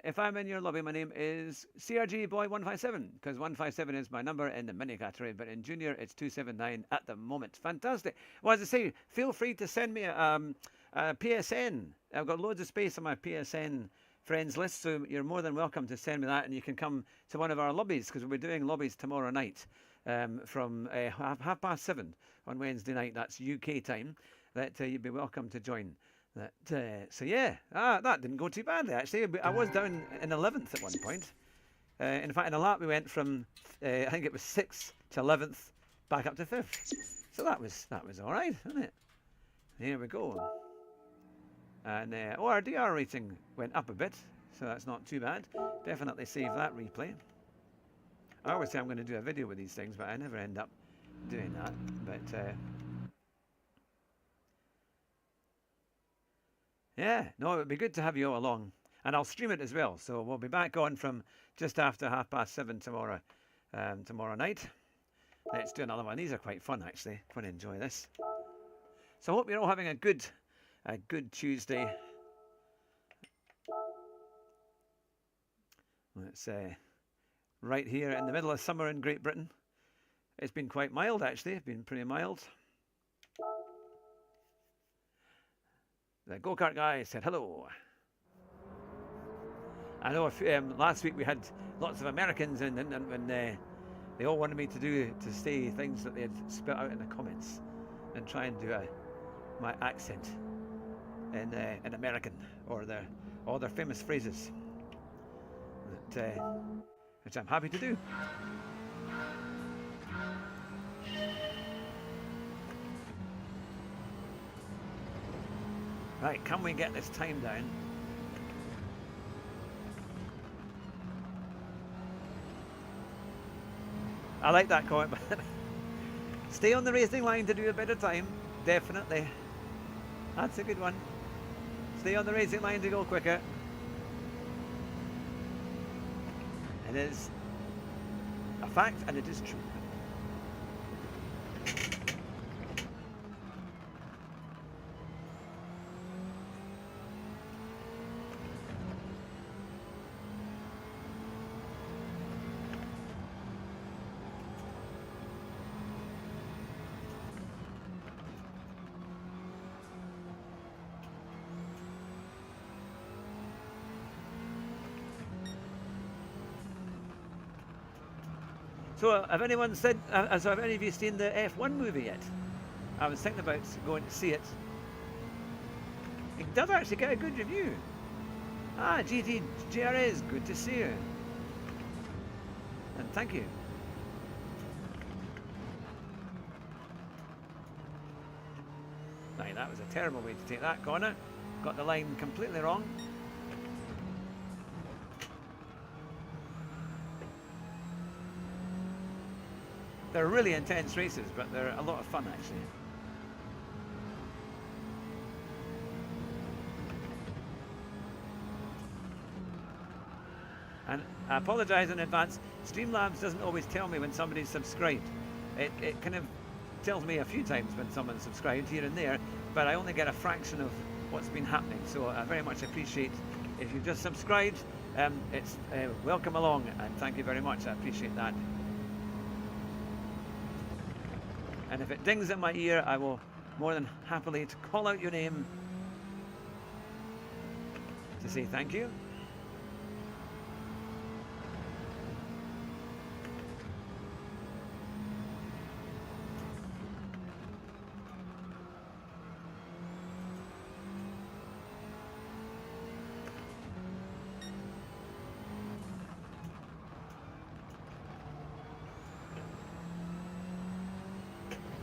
if I'm in your lobby, my name is CRG Boy 157, because 157 is my number in the mini category, but in junior, it's 279 at the moment. Fantastic. Well, as I say, feel free to send me a PSN. I've got loads of space on my PSN friends list, so you're more than welcome to send me that, and you can come to one of our lobbies, because we'll be doing lobbies tomorrow night from 7:30 on Wednesday night. That's UK time. That you'd be welcome to join. So yeah, that didn't go too badly actually. I was down in 11th at one point. In fact, in a lap we went from I think it was 6th to 11th back up to 5th. So that was all right, wasn't it? Here we go. And our DR rating went up a bit, so that's not too bad. Definitely save that replay. I always say I'm going to do a video with these things, but I never end up doing that. But yeah, no, it would be good to have you all along. And I'll stream it as well. So we'll be back on from just after 7:30 tomorrow, tomorrow night. Let's do another one. These are quite fun, actually. Quite enjoy this. So I hope you're all having a good a good Tuesday. It's right here in the middle of summer in Great Britain. It's been quite mild actually, it's been pretty mild. The go-kart guy said hello. I know last week we had lots of Americans in, and they all wanted me to say things that they had spit out in the comments and try and do my accent in American or their famous phrases, which I'm happy to do. Right, can we get this time down? I like that comment, but stay on the racing line to do a better time. Definitely. That's a good one. Stay on the racing line to go quicker. It is a fact and it is true. So, have anyone said? So, have any of you seen the F1 movie yet? I was thinking about going to see it. It does actually get a good review. Ah, GT GRS, good to see you. And thank you. Right, that was a terrible way to take that corner. Got the line completely wrong. They're really intense races, but they're a lot of fun actually. And I apologise in advance, Streamlabs doesn't always tell me when somebody's subscribed. It kind of tells me a few times when someone's subscribed here and there, but I only get a fraction of what's been happening. So I very much appreciate if you've just subscribed, it's welcome along and thank you very much, I appreciate that. And if it dings in my ear, I will more than happily to call out your name to say thank you.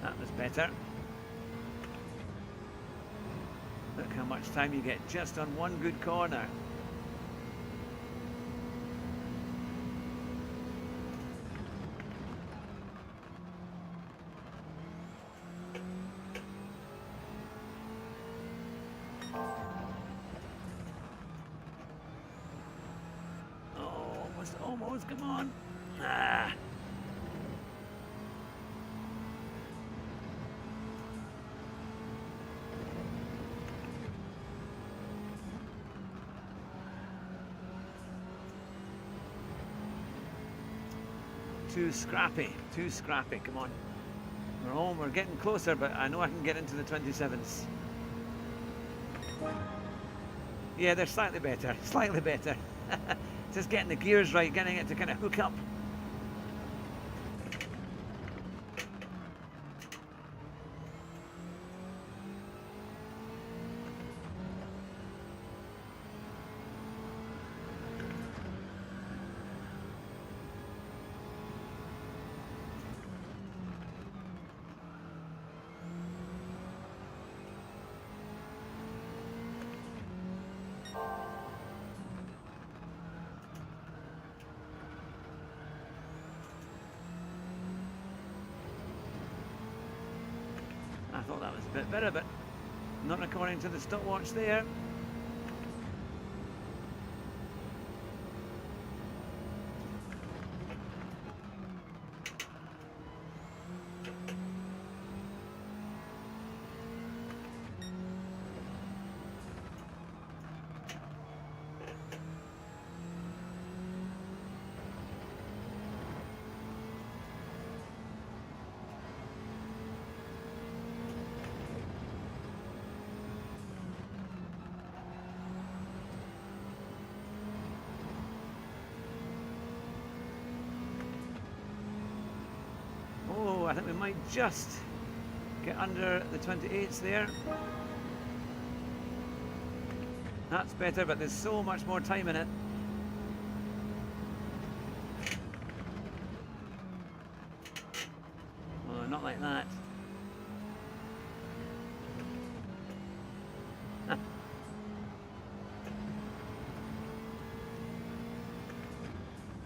That was better. Look how much time you get just on one good corner. Oh, almost, come on. Ah. Too scrappy, come on. We're home, we're getting closer, but I know I can get into the 27s. Yeah, they're slightly better, Just getting the gears right, getting it to kind of hook up. I thought that was a bit better, but not according to the stopwatch there. I think we might just get under the 28s there. That's better, but there's so much more time in it. Oh, not like that.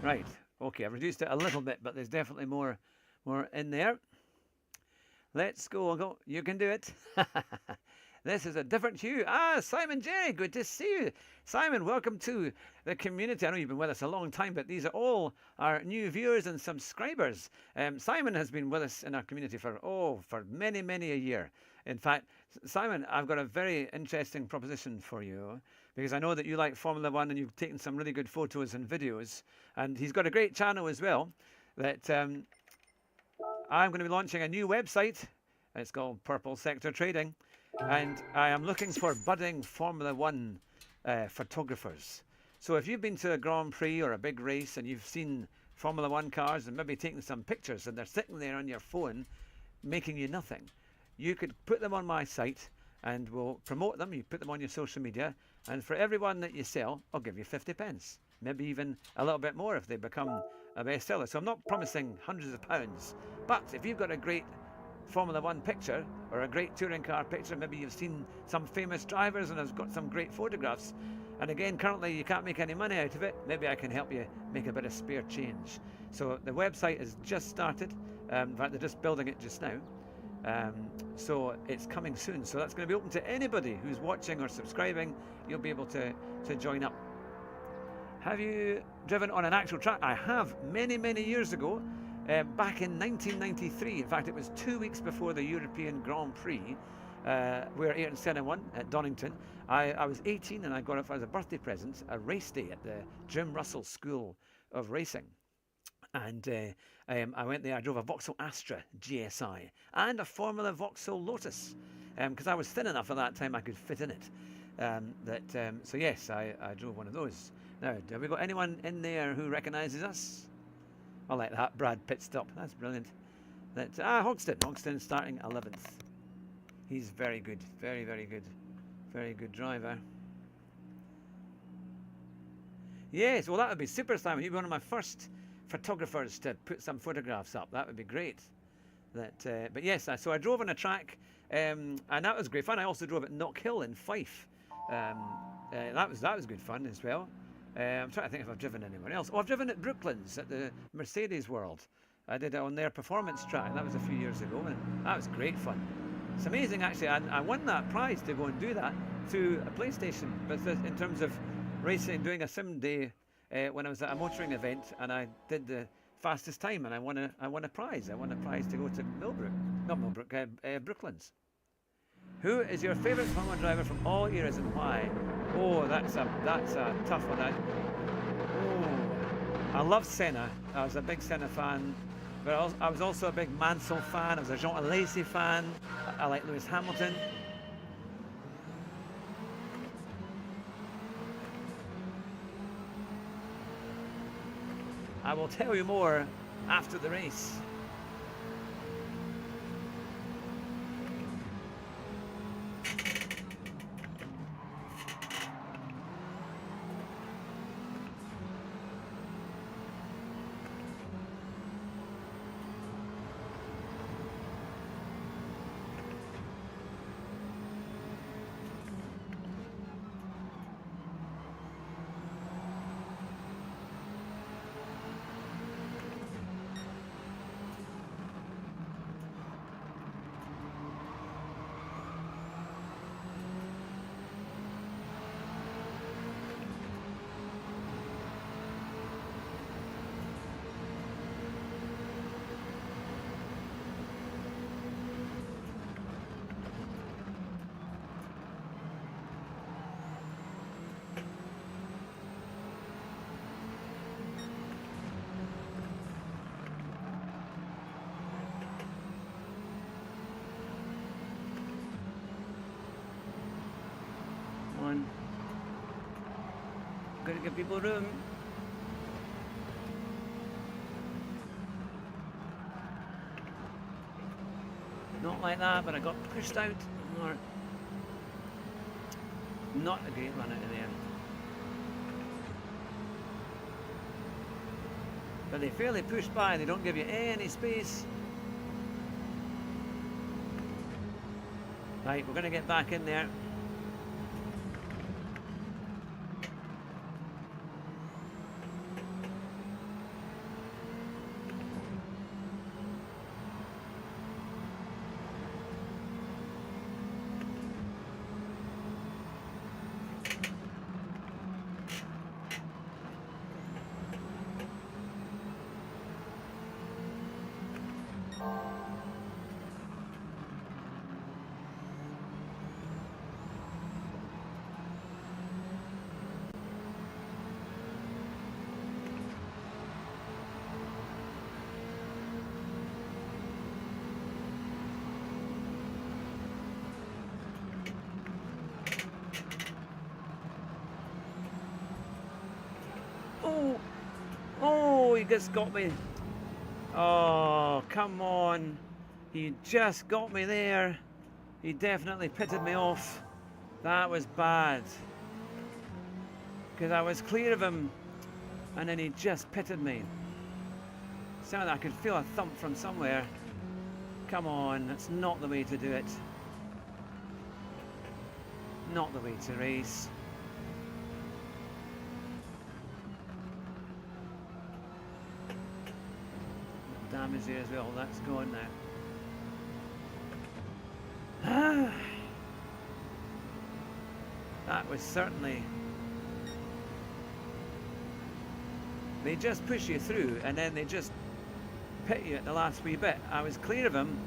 Right, okay, I've reduced it a little bit, but there's definitely more in there. Let's go. You can do it. This is a different hue. Ah, Simon J, good to see you. Simon, welcome to the community. I know you've been with us a long time, but these are all our new viewers and subscribers. Simon has been with us in our community for many, many a year. In fact, Simon, I've got a very interesting proposition for you, because I know that you like Formula One and you've taken some really good photos and videos, and he's got a great channel as well that I'm going to be launching a new website. It's called Purple Sector Trading, and I am looking for budding Formula One photographers. So if you've been to a Grand Prix or a big race and you've seen Formula One cars and maybe taken some pictures and they're sitting there on your phone making you nothing, you could put them on my site and we'll promote them. You put them on your social media, and for everyone that you sell, I'll give you 50 pence, maybe even a little bit more if they become a bestseller. So I'm not promising hundreds of pounds, but if you've got a great Formula One picture or a great touring car picture, maybe you've seen some famous drivers and has got some great photographs, and again, currently you can't make any money out of it, maybe I can help you make a bit of spare change. So the website is just started. In fact, they're just building it just now. So it's coming soon. So that's going to be open to anybody who's watching or subscribing. You'll be able to join up. Have you driven on an actual track? I have, many, many years ago. Back in 1993, in fact it was 2 weeks before the European Grand Prix, where Ayrton Senna won at Donington. I was 18 and I got it as a birthday present, a race day at the Jim Russell School of Racing. And I went there, I drove a Vauxhall Astra GSI and a Formula Vauxhall Lotus, because I was thin enough at that time I could fit in it. So yes, I drove one of those. Now, have we got anyone in there who recognises us? I like that, Brad pit stop. That's brilliant. Hogston starting 11th. He's very good, very, very good, very good driver. Yes, well that would be super, Simon. You'd be one of my first photographers to put some photographs up. That would be great. But yes, so I drove on a track, and that was great fun. I also drove at Knockhill in Fife. That was good fun as well. I'm trying to think if I've driven anywhere else. Oh, I've driven at Brooklands at the Mercedes World. I did it on their performance track. That was a few years ago, and that was great fun. It's amazing, actually. I won that prize to go and do that through a PlayStation. But in terms of racing, doing a sim day when I was at a motoring event, and I did the fastest time, and I won a prize. I won a prize to go to Brooklands. Who is your favourite Formula One driver from all eras and why? Oh, that's a tough one. I love Senna. I was a big Senna fan, but I was also a big Mansell fan. I was a Jean Alesi fan. I like Lewis Hamilton. I will tell you more after the race. Gotta give people room. Not like that, but I got pushed out. Or not a great run out of there. But they fairly push by, they don't give you any space. Right, we're going to get back in there. Oh, he just got me. Oh, come on. He just got me there. He definitely pitted me off. That was bad. Because I was clear of him and then he just pitted me. Sounded like I could feel a thump from somewhere. Come on, that's not the way to do it. Not the way to race. Damage there as well, that's gone now. That was certainly... They just push you through and then they just pit you at the last wee bit. I was clear of him.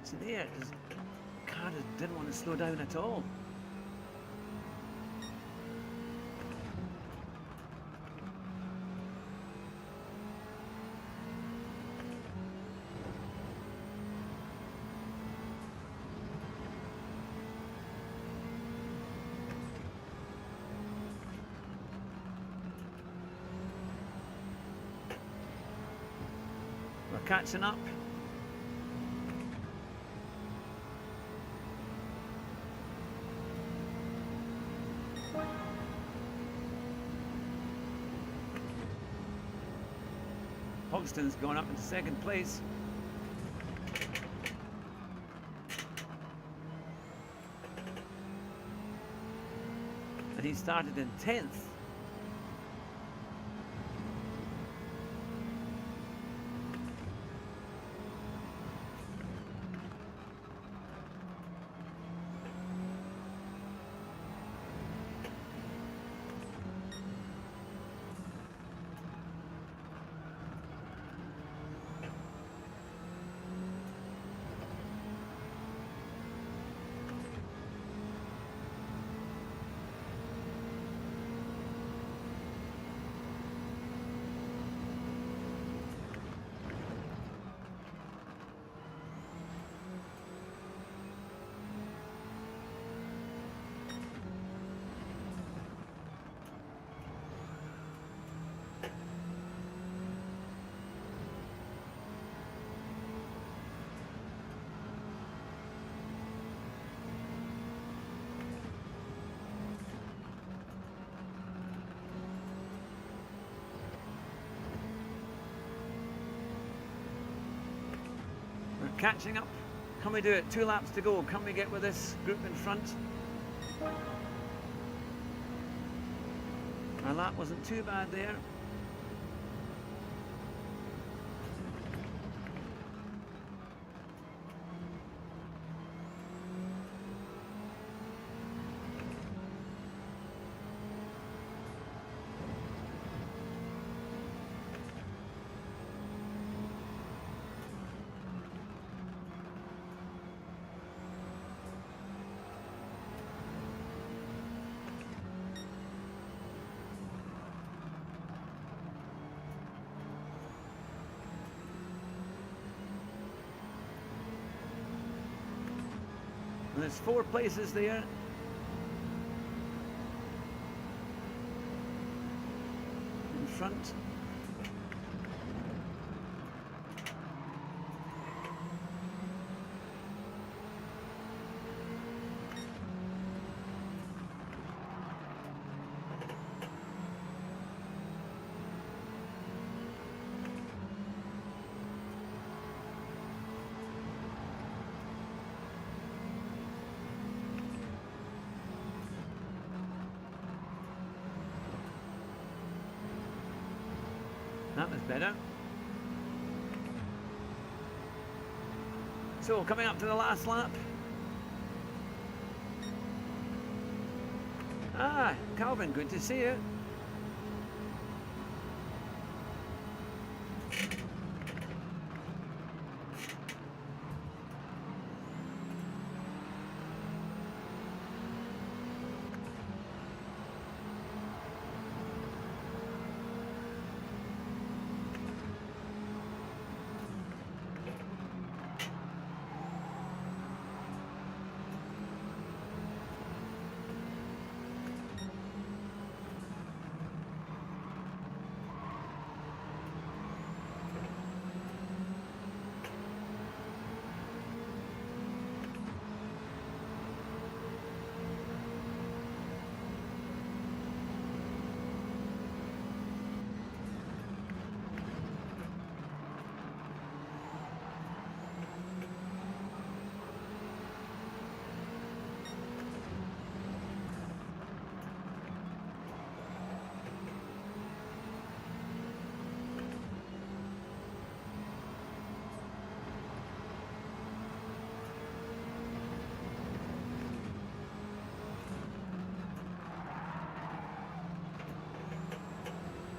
So there, the car didn't want to slow down at all. We're catching up. Hogston's gone up into second place. And he started in 10th. Catching up. Can we do it? 2 laps to go. Can we get with this group in front? Our lap wasn't too bad there. there's 4 places there. In front. That was better. So coming up to the last lap. Ah, Calvin, good to see you.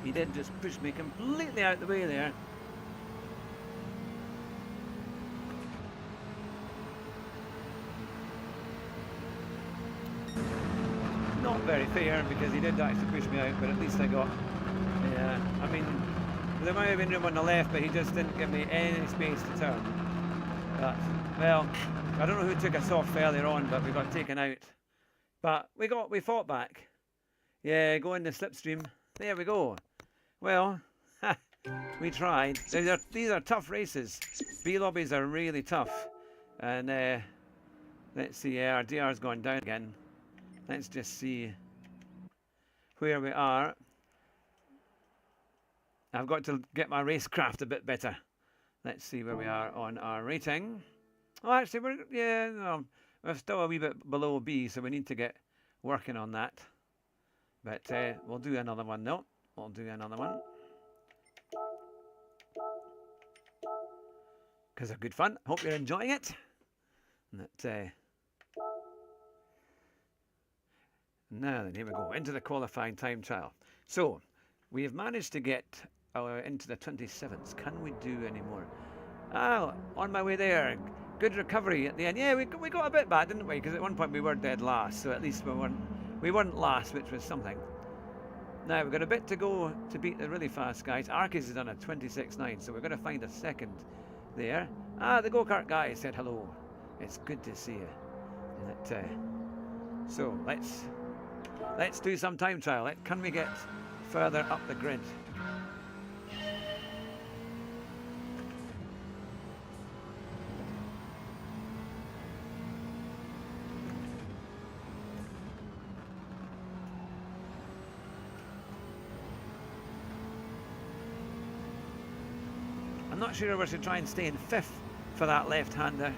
He did just push me completely out the way there. Not very fair because he did actually push me out, but at least I got, yeah, I mean, there might have been room on the left, but he just didn't give me any space to turn. But, well, I don't know who took us off earlier on, but we got taken out. But we fought back. Yeah, go in the slipstream. There we go. Well, we tried. These are tough races. B lobbies are really tough. And let's see, yeah, our DR's gone down again. Let's just see where we are. I've got to get my racecraft a bit better. Let's see where we are on our rating. Oh, actually, we're still a wee bit below B, so we need to get working on that. But we'll do another one, though. We'll do another one. Because they're good fun. Hope you're enjoying it. Now then, here we go. Into the qualifying time trial. So, we have managed to get into the 27s. Can we do any more? Oh, on my way there. Good recovery at the end. Yeah, we got a bit back, didn't we? Because at one point we were dead last. So at least we weren't last, which was something. Now, we've got a bit to go to beat the really fast guys. Arkis has done a 26.9, so we're going to find a second there. Ah, the go-kart guy said hello. It's good to see you. So, let's do some time trial. Can we get further up the grid? I'm not sure we should try and stay in 5th for that left-hander.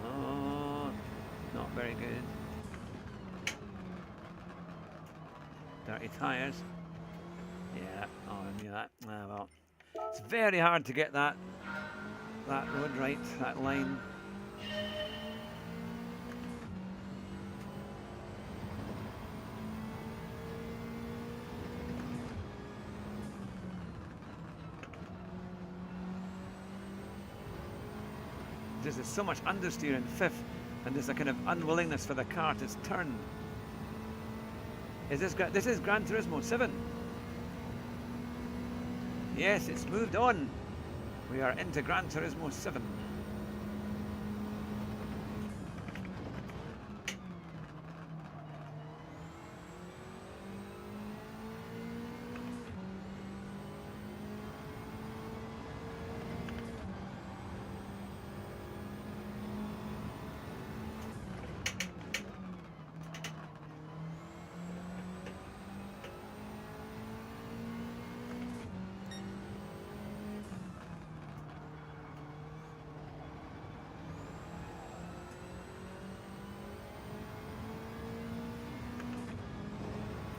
Oh, not very good. Dirty tyres. Yeah, oh, I knew that. Ah, well, it's very hard to get that road right, that line. just there's so much understeer in fifth, and there's a kind of unwillingness for the car to turn. Is this is Gran Turismo 7? Yes, it's moved on. We are into Gran Turismo 7.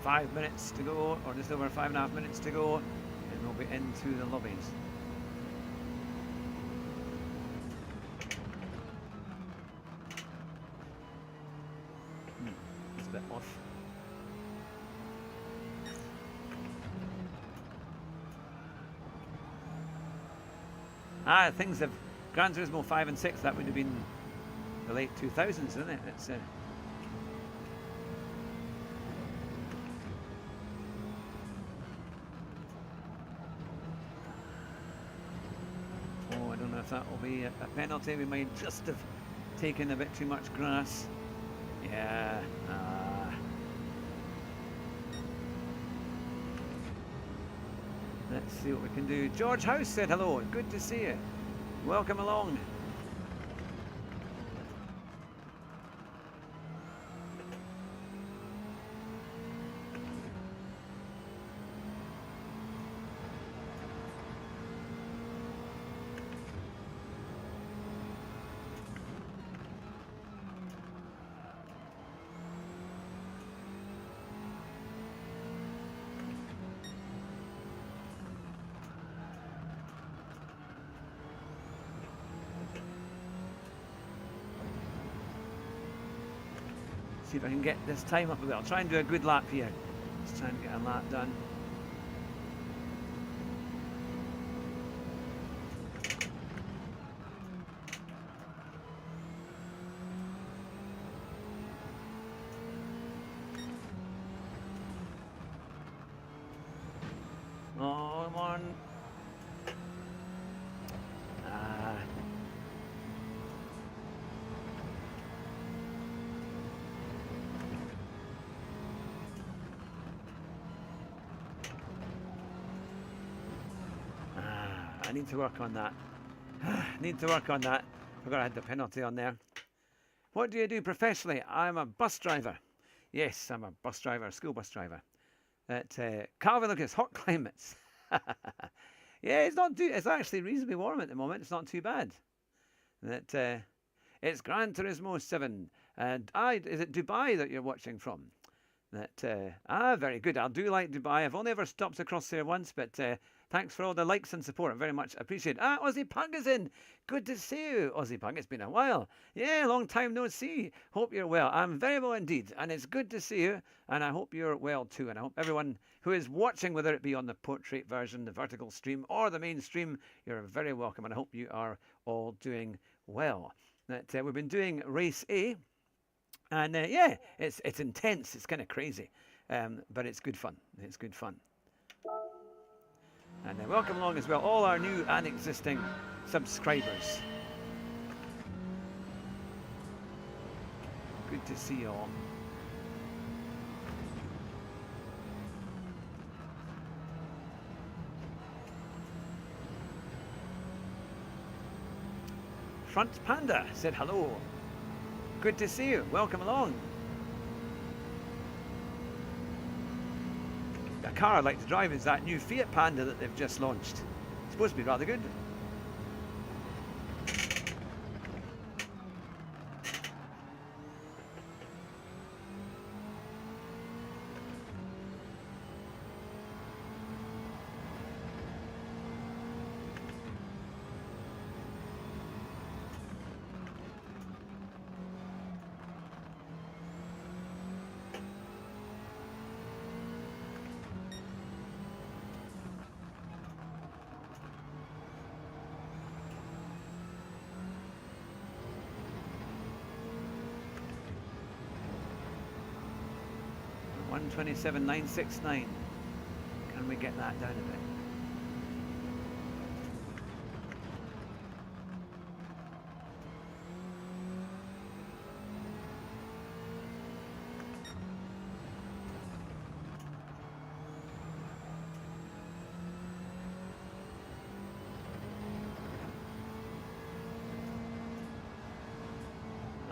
Five minutes to go, or just over 5.5 minutes to go, and we'll be into the lobbies. It's a bit off. Things have Gran Turismo 5 and 6. That would have been the late 2000s, isn't it? It's that will be a penalty. We might just have taken a bit too much grass. Yeah. Let's see what we can do. George House said hello. Good to see you. Welcome along. See if I can get this time up a bit. I'll try and do a good lap here. Just try and get a lap done. Oh, come on. I need to work on that. Need to work on that. Forgot I had the penalty on there. What do you do professionally? I'm a bus driver. Yes, I'm a bus driver, a school bus driver. At Calvin, look, it's hot climates. Yeah, it's not too. It's actually reasonably warm at the moment. It's not too bad. That it's Gran Turismo 7, and is it Dubai that you're watching from? That very good. I do like Dubai. I've only ever stopped across there once, but thanks for all the likes and support. I very much appreciate it. Aussie Pug is in. Good to see you, Aussie Pug. It's been a while. Yeah, long time no see. Hope you're well. I'm very well indeed, and it's good to see you, and I hope you're well too, and I hope everyone who is watching, whether it be on the portrait version, the vertical stream, or the main stream, you're very welcome, and I hope you are all doing well. We've been doing Race A, and yeah, it's intense. It's kind of crazy, but it's good fun. It's good fun. And welcome along as well, all our new and existing subscribers. Good to see you all. Front Panda said hello. Good to see you. Welcome along. A car I'd like to drive is that new Fiat Panda that they've just launched. It's supposed to be rather good. 1:27.969. Can we get that down a bit?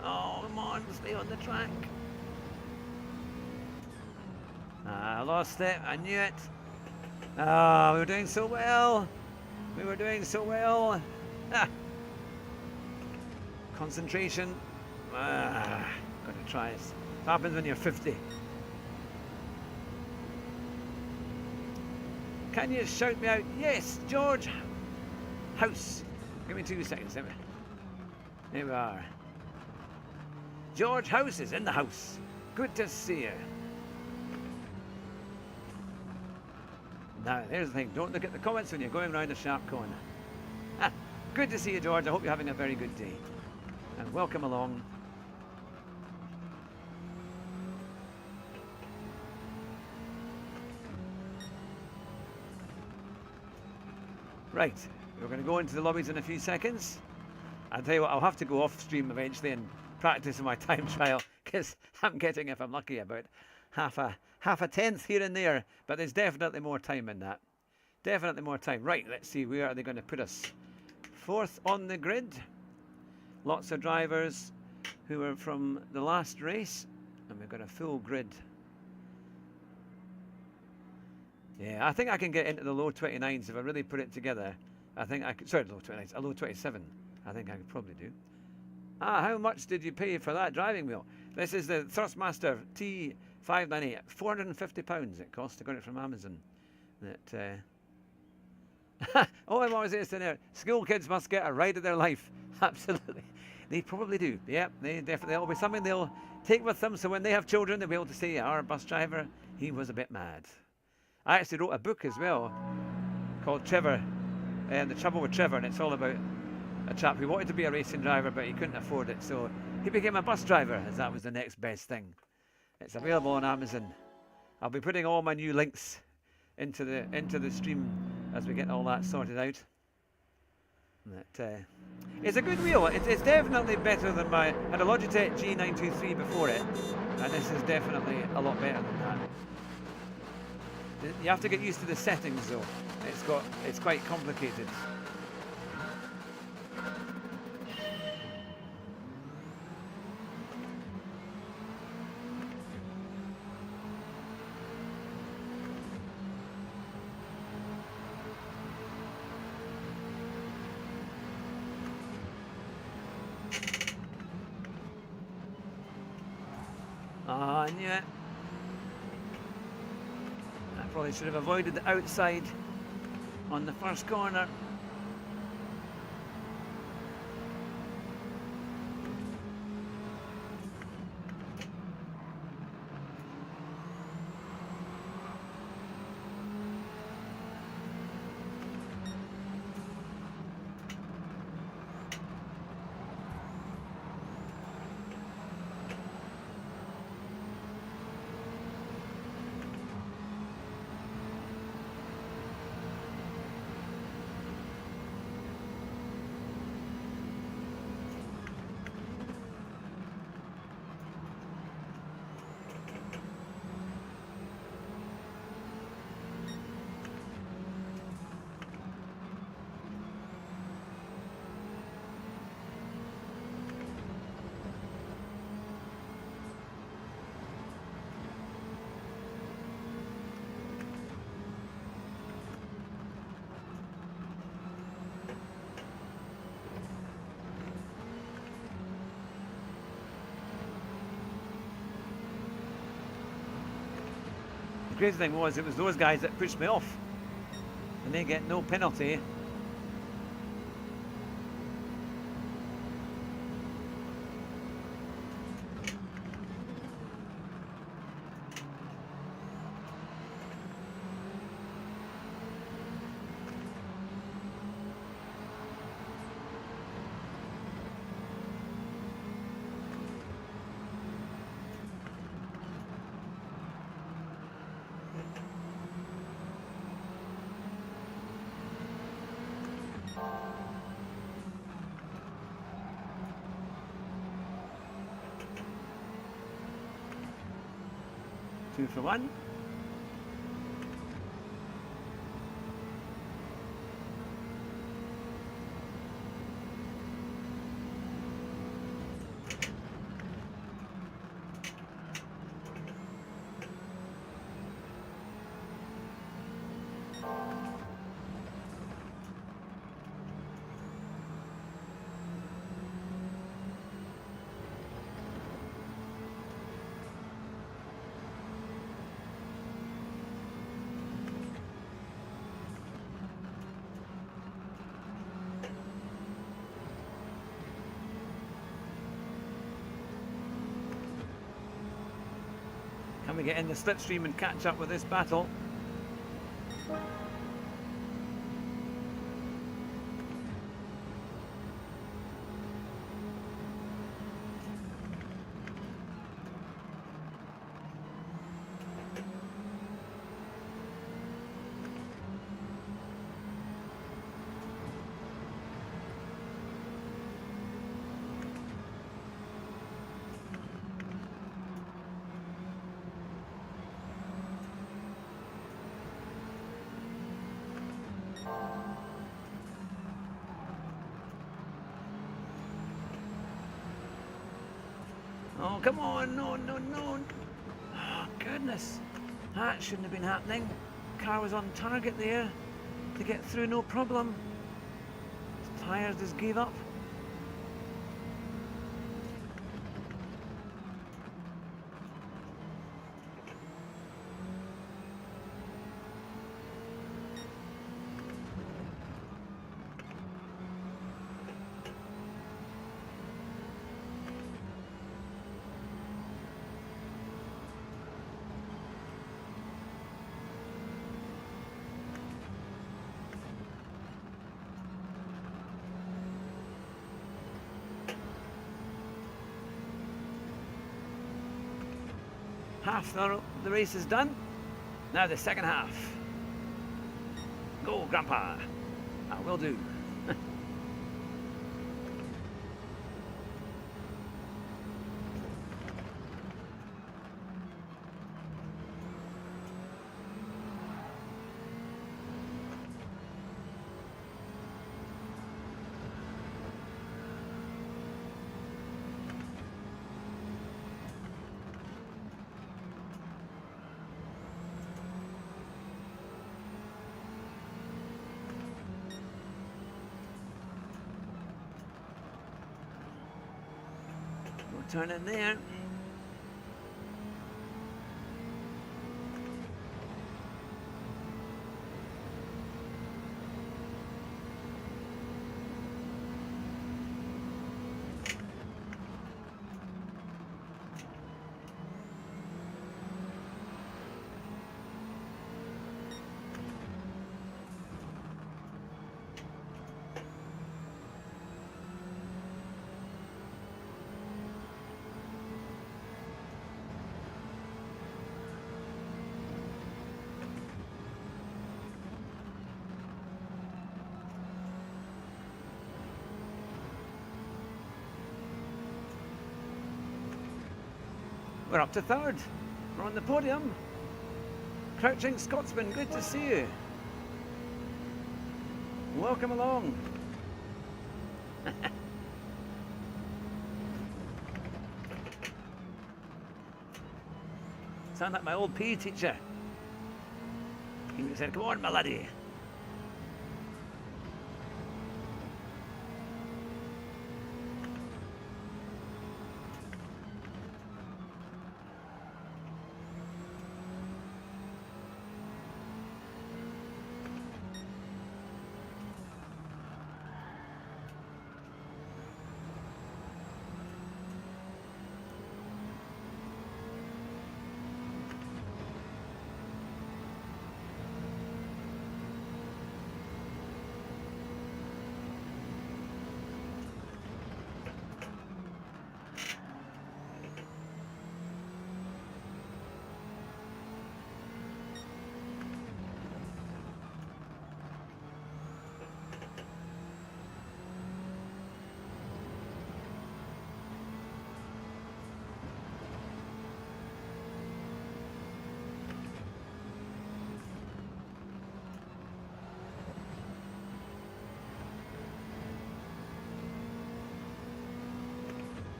Oh, come on, stay on the track. I lost it, I knew it. Ah, we were doing so well. We were doing so well. Ah. Concentration. Gotta try this. What happens when you're 50? Can you shout me out? Yes, George House. Give me 2 seconds. Here we are. George House is in the house. Good to see you. Now, there's the thing. Don't look at the comments when you're going around a sharp corner. Ah, good to see you, George. I hope you're having a very good day. And welcome along. Right, we're going to go into the lobbies in a few seconds. I'll tell you what, I'll have to go off stream eventually and practice my time trial, because I'm getting, if I'm lucky, about half a tenth here and there, but there's definitely more time in that. Definitely more time. Right, let's see, where are they going to put us? 4th on the grid. Lots of drivers who are from the last race, and we've got a full grid. Yeah, I think I can get into the low 29s if I really put it together. I think I could, sorry, low 29s, a low 27. I think I could probably do. Ah, how much did you pay for that driving wheel? This is the Thrustmaster T598. £450 it cost. I got it from Amazon. That, oh, I'm always saying there, school kids must get a ride of their life. Absolutely. They probably do. Yep, they definitely. That'll be something they'll take with them, so when they have children, they'll be able to say, our bus driver, he was a bit mad. I actually wrote a book as well called Trevor, and The Trouble with Trevor, and it's all about a chap who wanted to be a racing driver, but he couldn't afford it, so he became a bus driver, as that was the next best thing. It's available on Amazon. I'll be putting all my new links into the stream as we get all that sorted out. But, it's a good wheel. It's definitely better than I had a Logitech G923 before it, and this is definitely a lot better than that. You have to get used to the settings though. It's quite complicated. Ah, I knew it. I probably should have avoided the outside on the first corner. The crazy thing was, it was those guys that pushed me off, and they get no penalty. 2 for 1. Can we get in the slipstream and catch up with this battle? Oh, come on, no, no, no. Oh, goodness. That shouldn't have been happening. Car was on target there to get through, no problem. His tyres just gave up. Half the race is done. Now the second half. Go, Grandpa. I will do. Turn in there. We're up to third. We're on the podium. Crouching Scotsman, good to see you. Welcome along. Sound like my old PE teacher. He said, come on, my laddie.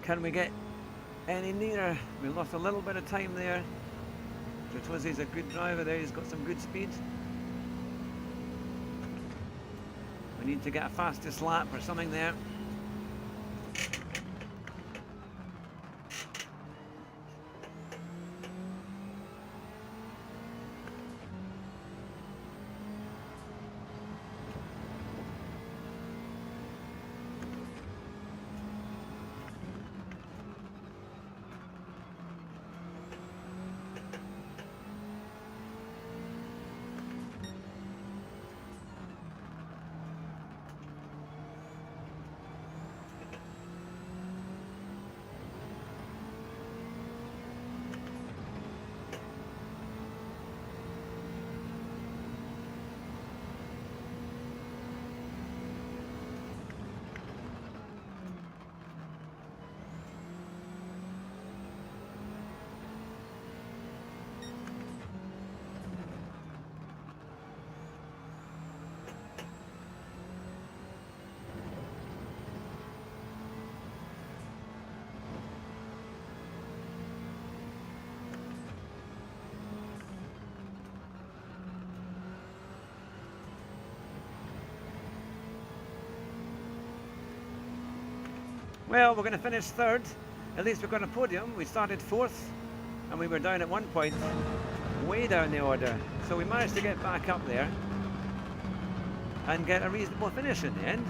Can we get any nearer? We lost a little bit of time there. Bertozzi's a good driver there, he's got some good speed. We need to get a fastest lap or something there. Well, we're going to finish third. At least we've got a podium. We started fourth, and we were down at one point, way down the order. So we managed to get back up there and get a reasonable finish in the end.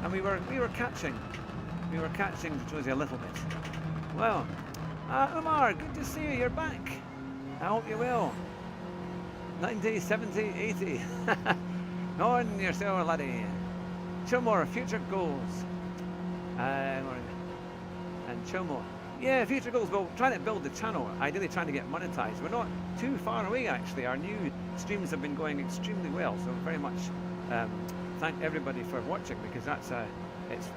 And we were catching Bertozzi a little bit. Well, Umar, good to see you. You're back. I hope you will. 90, 70, 80. On yourself, laddie. Two more future goals. And chill more. Yeah, future goals. Well, trying to build the channel, ideally trying to get monetized. We're not too far away, actually. Our new streams have been going extremely well, so very much thank everybody for watching, because that's I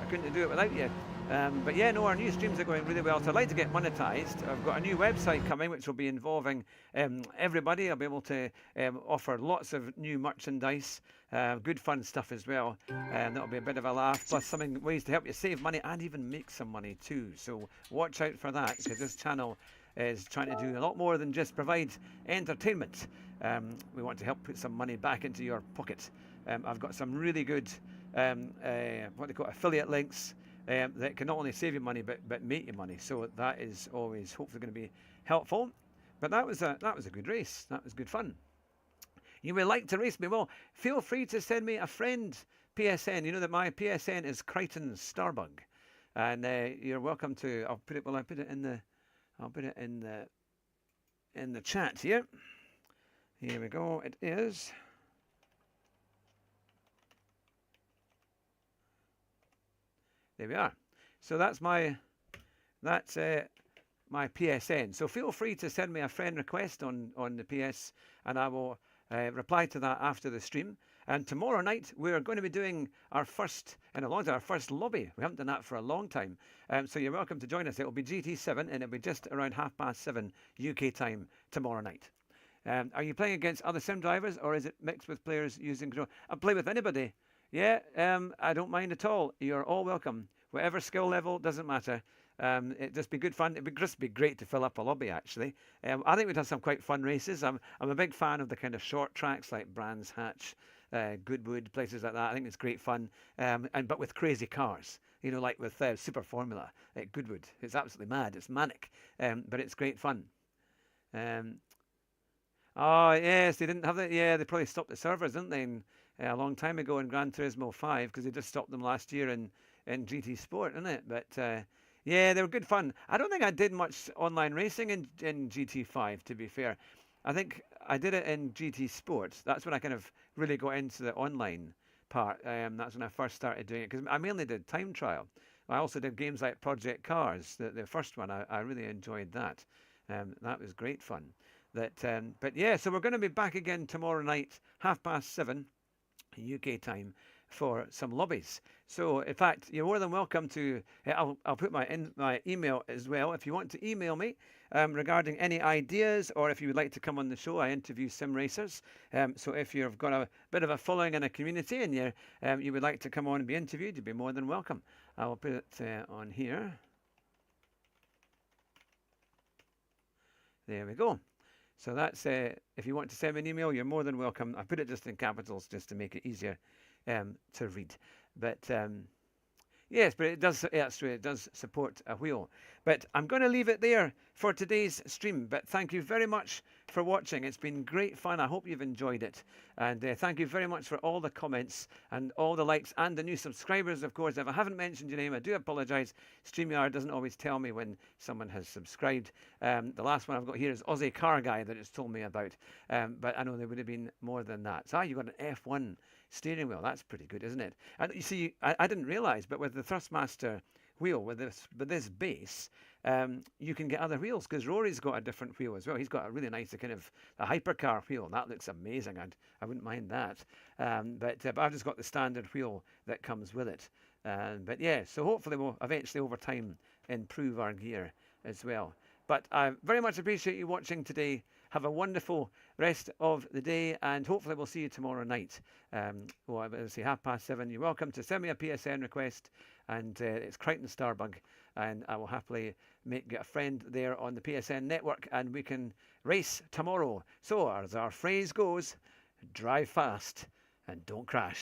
couldn't do it without you. But yeah, no, our new streams are going really well. So I'd like to get monetized. I've got a new website coming, which will be involving everybody. I'll be able to offer lots of new merchandise, good fun stuff as well. That'll be a bit of a laugh, plus ways to help you save money and even make some money too. So watch out for that, because this channel is trying to do a lot more than just provide entertainment. We want to help put some money back into your pocket. I've got some really good what they call affiliate links that can not only save you money but make you money. So that is always hopefully going to be helpful. But that was a good race. That was good fun. You would like to race me? Well, feel free to send me a friend PSN. You know that my PSN is Crichton Starbug, and you're welcome to. I'll put it in the chat here. Here we go. It is. There we are. So that's my PSN. So feel free to send me a friend request on the PS, and I will reply to that after the stream. And tomorrow night we're going to be doing our first lobby. We haven't done that for a long time. So you're welcome to join us. It will be GT7, and it'll be just around 7:30 UK time tomorrow night. Are you playing against other sim drivers, or is it mixed with players using control? I'll play with anybody. Yeah, I don't mind at all. You're all welcome. Whatever skill level, doesn't matter. It'd just be good fun. It'd just be great to fill up a lobby, actually. I think we'd have some quite fun races. I'm a big fan of the kind of short tracks like Brands Hatch, Goodwood, places like that. I think it's great fun. But with crazy cars, you know, like with Super Formula at Goodwood. It's absolutely mad. It's manic, but it's great fun. Oh, yes, they didn't have that. Yeah, they probably stopped the servers, didn't they? A long time ago in Gran Turismo 5, because they just stopped them last year in GT Sport, isn't it? But yeah, they were good fun. I don't think I did much online racing in GT5, to be fair. I think I did it in GT Sport. That's when I kind of really got into the online part. That's when I first started doing it, because I mainly did time trial. I also did games like Project Cars, the first one. I really enjoyed that. That was great fun. But yeah, so we're going to be back again tomorrow night, 7:30 UK time, for some lobbies. So in fact, you're more than welcome to. I'll put my email as well if you want to email me regarding any ideas, or if you would like to come on the show. I interview sim racers. So if you've got a bit of a following in a community and you would like to come on and be interviewed, you'd be more than welcome. I'll put it on here. There we go. So that's, if you want to send me an email, you're more than welcome. I put it just in capitals just to make it easier to read. But yes, but it does, yeah, it's true, it does support a wheel. But I'm going to leave it there for today's stream. But thank you very much for watching. It's been great fun. I hope you've enjoyed it. And thank you very much for all the comments and all the likes and the new subscribers, of course. If I haven't mentioned your name, I do apologise. StreamYard doesn't always tell me when someone has subscribed. The last one I've got here is Aussie Car Guy that it's told me about. But I know there would have been more than that. So you got an F1 steering wheel. That's pretty good, isn't it? And you see, I didn't realise, but with the Thrustmaster wheel, with this base, you can get other wheels, because Rory's got a different wheel as well. He's got a really nice kind of a hypercar wheel. That looks amazing. I wouldn't mind that. But I've just got the standard wheel that comes with it. But yeah, so hopefully we'll eventually over time improve our gear as well. But I very much appreciate you watching today. Have a wonderful rest of the day, and hopefully we'll see you tomorrow night. Well, I would say 7:30. You're welcome to send me a PSN request, and it's Crichton Starbug, and I will happily get a friend there on the PSN network, and we can race tomorrow. So, as our phrase goes, drive fast and don't crash.